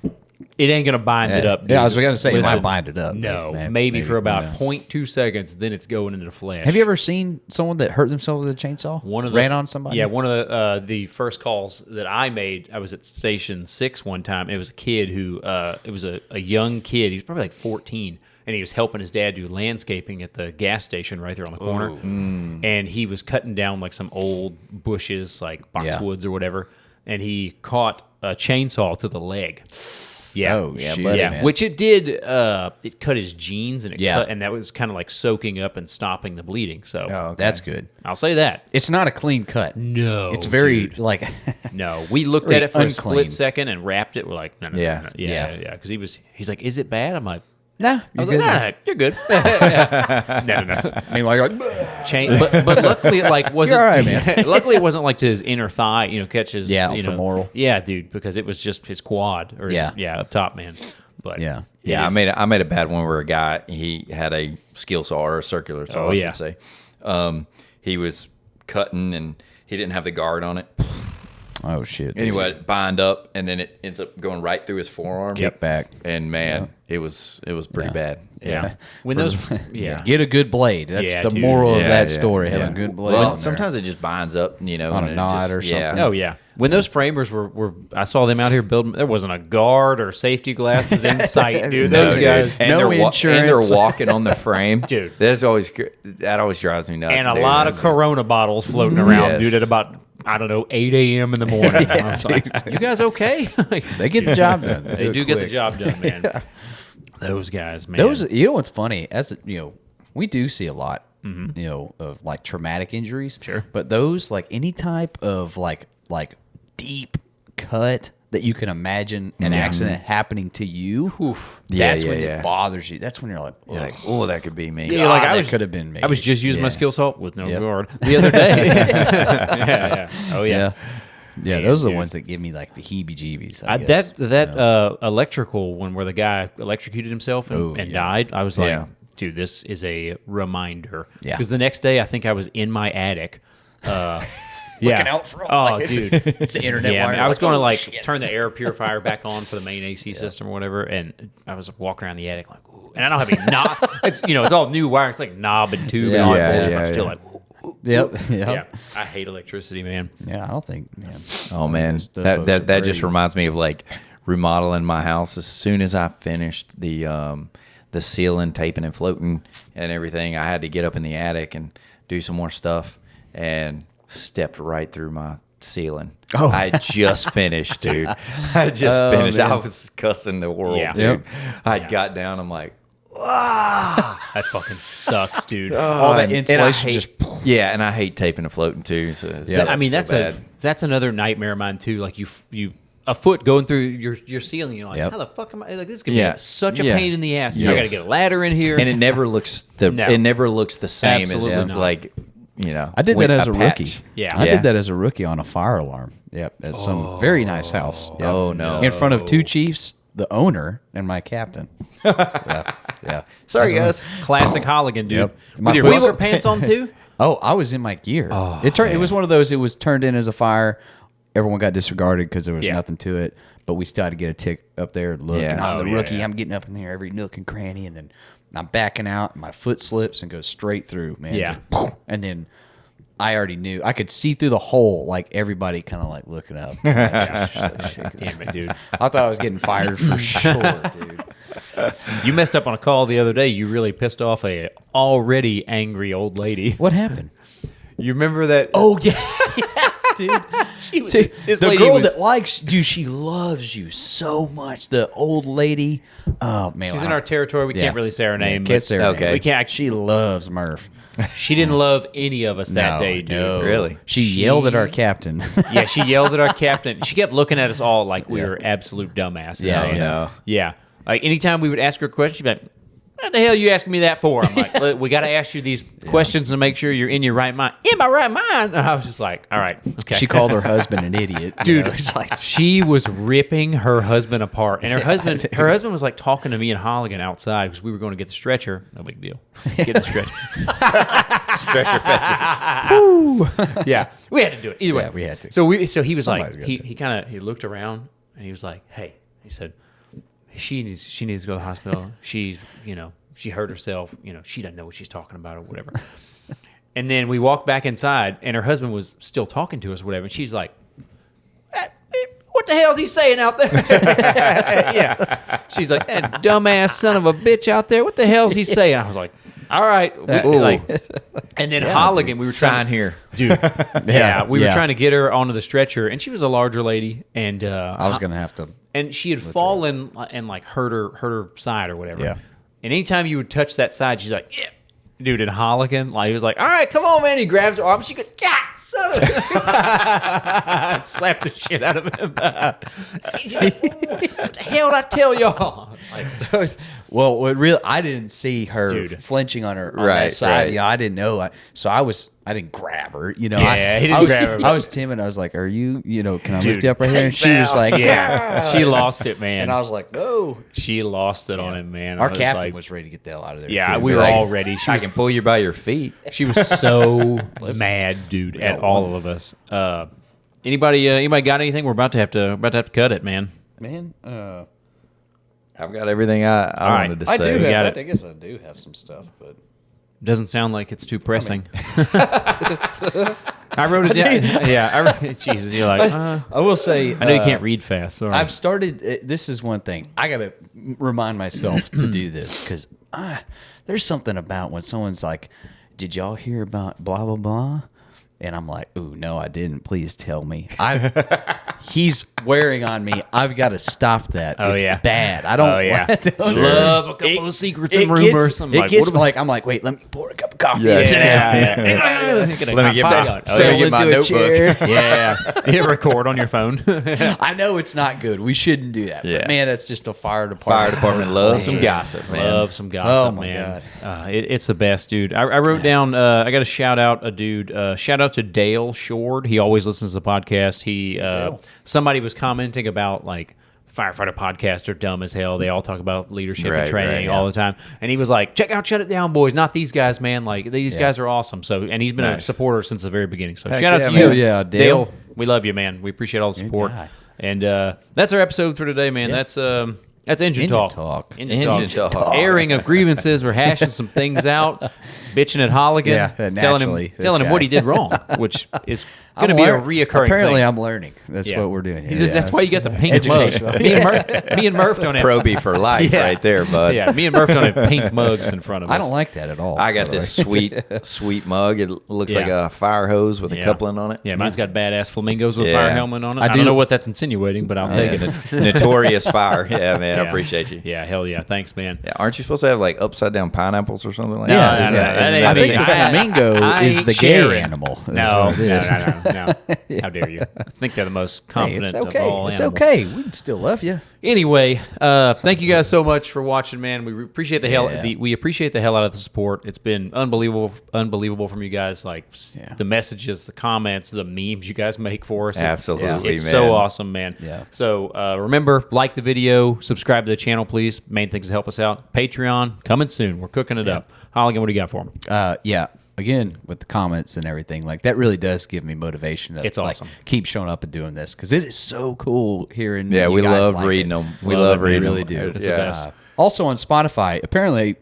It ain't going to bind it up, dude. Yeah, I was going to say it Listen, might bind it up. No, but maybe for about who knows. 0.2 seconds, then it's going into the flesh. Have you ever seen someone that hurt themselves with a chainsaw? Ran on somebody? Yeah, one of the first calls that I made, I was at Station 6 one time. And it was a kid who, it was a young kid. He was probably like 14. And he was helping his dad do landscaping at the gas station right there on the corner. And he was cutting down like some old bushes, like boxwoods or whatever. And he caught a chainsaw to the leg. Yeah. Oh, yeah, shit, yeah. man. Which it did. It cut his jeans and Yeah. and that was kind of like soaking up and stopping the bleeding. So Oh, okay. That's good. I'll say that. It's not a clean cut. No, It's very dude. like No, we looked Very at it for a unclean. split second and wrapped it. We're like, no, Yeah. yeah. Because he's like, is it bad? I'm like, Nah, I was like, nah, you're good. No. Meanwhile, you're like, But luckily, it like wasn't. You're all right, man. Luckily, it wasn't like to his inner thigh. Catch his. femoral. Yeah, dude, because it was just his quad or his, up top, man. But yeah. Yeah, I made a bad one where a guy, he had a skill saw or a circular saw, I should say. He was cutting and he didn't have the guard on it. Oh shit. Anyway, it bind up and then it ends up going right through his forearm. Kick back. And man, it was pretty bad. Yeah. When those, Get a good blade. That's the dude. moral of that Yeah. story. Have Yeah. a good blade. Well, on sometimes it just binds up, on a and knot or something. Oh yeah. When those framers were, I saw them out here building. There wasn't a guard or safety glasses in sight, dude. Those guys. And No they're and insurance. they're walking on the frame, Dude. That always drives me nuts. And a dude. lot of Corona bottles floating around, Yes. dude, at about, I don't know, 8 a.m. in the morning. I was like, you guys okay? They get the job done. They do it get the quick. job done, man. Those guys, man. Those, what's funny? We do see a lot, of like traumatic injuries. Sure. But those, like any type of like deep cut that you can imagine an accident happening to you. That's when it bothers you. That's when you're like, You're like, oh, that could be me. Yeah, like that could have been me. I was just using my skill saw with no Yep. guard the other day. yeah. Oh yeah. Yeah, those are the dude. ones that give me like the heebie-jeebies. That electrical one where the guy electrocuted himself and yeah. died. I was like, Yeah. dude, this is a reminder. Yeah. Because the next day, I think I was in my attic. Looking out for dude. it's the internet Yeah, wire. man, I was Like, going to oh, like shit. turn the air purifier back on for the main AC system or whatever, and I was walking around the attic like, ooh. And I don't have any knob. It's it's all new wire. It's like knob and tube and all that. Yeah, I'm still yeah. like, ooh. Yep. Yeah. I hate electricity, man. Yeah, I don't think, man. Oh man, Those folks are that just brave. reminds me of like remodeling my house. As soon as I finished the ceiling, taping and floating and everything, I had to get up in the attic and do some more stuff, and stepped right through my ceiling. Oh. I just finished, dude. I just finished. I man. was cussing the world, Yeah. dude. Yep. I got down. I'm like, That fucking sucks, dude. All that and I insulation hate- just. Yeah, and I hate taping and floating too. So it's So, I mean, so bad. that's another nightmare of mine too. Like you a foot going through your ceiling. You're like, Yep. how the fuck am I? Like this could Yeah. be such a Yeah. pain in the ass. Dude. I got to Yes. get a ladder in here. and it never looks No. it never looks the same Absolutely as not. like I did that as a patch. rookie. Yeah. I Yeah. did that as a rookie on a fire alarm. Yep, at some very nice house. Yep. Oh, no. In front of two chiefs, the owner, and my captain. yeah. Sorry guys. Classic Holligan, dude. Yep. With My your foot- Weaver pants on too. Oh, I was in my gear. It was one of those. It was turned in as a fire. Everyone got disregarded because there was Yeah. nothing to it. But we still had to get a tick up there. Look, Yeah. and I'm Oh, the yeah, rookie. yeah. I'm getting up in there every nook and cranny, and then I'm backing out. And my foot slips and goes straight through. Man, Yeah. just poof. And then I already knew I could see through the hole. Like everybody kind of like looking up. Damn it, dude. I thought I was getting fired for sure, dude. You messed up on a call the other day. You really pissed off a already angry old lady. What happened? You remember that? Oh yeah, dude. she was, See, this the lady girl was, that likes you, she loves you so much. The old lady. Oh man, she's in our territory. We can't really say her name. Can't but say her Okay. name. We can't. She loves Murf. She didn't love any of us that day, dude. no. Really? She yelled at our captain. Yeah, she yelled at our captain. She kept looking at us all like we were absolute dumbasses. Yeah, man. no. Yeah. Like anytime we would ask her a question, she'd be like, what the hell are you asking me that for? I'm like, look, we got to ask you these questions to make sure you're in your right mind. In my right mind? And I was just like, all right, okay. She called her husband an idiot. You Dude, know, it's like, she was ripping her husband apart, and her husband was like talking to me and Holligan outside because we were going to get the stretcher. No big deal, get the stretcher. Stretcher fetches. Yeah, we had to do it either way. Yeah, we had to. So he was Somebody's like, gotta he looked around and he was like, hey, he said, she needs to go to the hospital. She's she hurt herself. She doesn't know what she's talking about or whatever. And then we walked back inside, and her husband was still talking to us, or whatever. And she's like, what the hell's he saying out there? Yeah. She's like, that dumbass son of a bitch out there. What the hell's he saying? I was like, all right. And then Holligan, we were trying Sign here. dude. Yeah, we were Yeah. trying to get her onto the stretcher, and she was a larger lady, and I was gonna have to. and she had fallen and like hurt her side or whatever. Yeah. And anytime you would touch that side, she's like, yeah. Dude, and Holligan, like, he was like, all right, come on, man. He grabs her arm. She goes, God, son of a... Slapped the shit out of him. He's like, what the hell did I tell y'all? Well, what really, I didn't see her Dude. flinching on her on Right, that side. right. You know, I didn't know. I didn't grab her. You know, Yeah, he didn't I was, grab her. I was timid. I was like, "Are you? You know, can I Dude. lift you up right here?" And she was like, Yeah, she lost it, man. And I was like, "No." She lost it on him, man. Our I was captain like, was ready to get the hell out of there. yeah, too. we Be were like, all ready. She I was, can pull you by your feet. she was so mad, dude, at all of us. Anybody got anything? We're about to have to cut it, man. Man, I've got everything I right. wanted to I say. do got have. it. I guess I do have some stuff, but Doesn't sound like it's too pressing. I wrote it down. Yeah, Jesus, you're like, I will say, I know you can't read fast. Sorry. I've started. This is one thing I got to remind myself to do this because there's something about when someone's like, "Did y'all hear about blah blah blah?" And I'm like, "Ooh, no, I didn't. Please tell me." He's wearing on me. I've got to stop that. Oh, It's yeah. bad. I don't. Oh, yeah. I don't- Love a couple of secrets and rumors. I'm like, gets what am I- like I'm like, wait, let me pour a cup of coffee. Yeah. and sit down. Let me get my- let me get my into a notebook. chair. Yeah, hit record on your phone. I know it's not good. We shouldn't do that. Yeah. But man, that's just a fire department. Fire department loves some Man. gossip, man. Love some gossip, Oh, my man. It's the best, dude. I wrote down. I got to shout out a dude. Shout out to Dale Shord. He always listens to the podcast. He somebody was commenting about like firefighter podcasts are dumb as hell. They all talk about leadership and Right, training right, all the time. And he was like, check out Shut It Down Boys, not these guys, man. Like these guys are awesome. So and he's been a Nice. supporter since the very beginning. So Heck shout yeah, out to man. you, Hell yeah, Dale. We love you, man. We appreciate all the support. guy. And that's our episode for today, man. That's Engine Engine Talk. Talk. Engine Talk. Airing of grievances. We're hashing some things out, bitching at Holligan, Yeah, telling naturally, him this telling him what guy. he did wrong, which is going to I'm be a learn- reoccurring Apparently, thing. I'm learning. That's what we're doing here. He's just, that's why you got the pink mug. Educational. Me and Murf don't have Proby for life Yeah. right there, bud. Yeah, me and Murf don't have pink mugs in front of us. I don't like that at all. I got by the this way. sweet mug. It looks Yeah. like a fire hose with a Yeah. coupling on it. Yeah, mine's got badass flamingos with Yeah. fire helmet on it. I I don't do- know what that's insinuating, but I'll take it. Notorious fire. Yeah, man. I Yeah. appreciate you. Yeah, hell yeah. Thanks, man. Yeah, aren't you supposed to have like upside down pineapples or something like No, that? no, no, Isn't that ain't I me. think the I- flamingo I is ain't the sharing. gay animal. That's No, what it is. no. How dare you? I think they're the most Hey, confident it's okay. of all It's animals. okay. We still love you. Anyway, thank you guys so much for watching, man. We appreciate the hell. Yeah. We appreciate the hell out of the support. It's been unbelievable from you guys. Like Yeah. the messages, the comments, the memes you guys make for us. Absolutely, It's man. so awesome, man. Yeah. So remember, like the video, subscribe to the channel, please. Main things to help us out. Patreon coming soon. We're cooking it up. Holligan, what do you got for me? Yeah. Again, with the comments and everything, like that really does give me motivation to It's awesome. keep showing up and doing this because it is so cool hearing. Yeah, you we guys love like reading it. them. We Love love it, we reading really them. do. It's the best. Also on Spotify, apparently,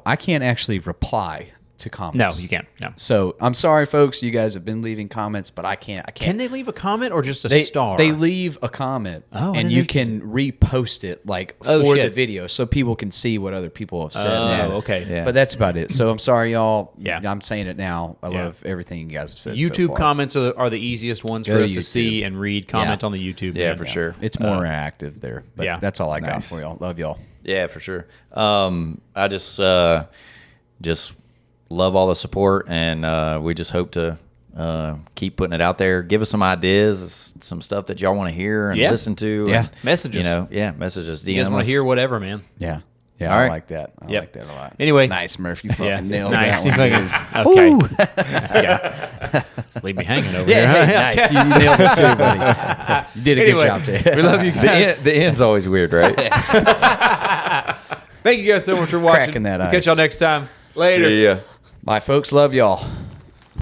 I can't actually reply to No, comments. you can't. No. So I'm sorry, folks. You guys have been leaving comments, but I can't. Can they leave a comment or just a They, star? they leave a comment, Oh, I and didn't you know- can repost it like Oh, for the shit. video, so people can see what other people have said. Oh, okay. Yeah. But that's about it. So I'm sorry, y'all. Yeah. I'm saying it now. I Yeah. love everything you guys have said. so YouTube far. comments are the easiest ones Go for to us to YouTube. see and read. Comment Yeah. on the YouTube. Yeah, man. for sure. It's more active there. But yeah. that's all I got Nice. for y'all. Love y'all. Yeah, for sure. I just love all the support, and we just hope to keep putting it out there. Give us some ideas, some stuff that y'all want to hear and Yeah. listen to. Yeah. and, Messages. Messages. You guys want to hear whatever, man. Yeah. Yeah, All I right. like that. I Yep. like that a lot. Anyway. Nice, Murf. You fucking Yeah, nailed nice. that You one. fucking- dude. okay. Yeah. Leave me hanging over Yeah, here. hey, nice. You nailed it too, buddy. You did a Anyway, good job today. we love you guys. The end's always weird, right? Thank you guys so much for watching. Cracking that We'll ice. catch y'all next time. Later. See ya. Bye, folks. Love y'all.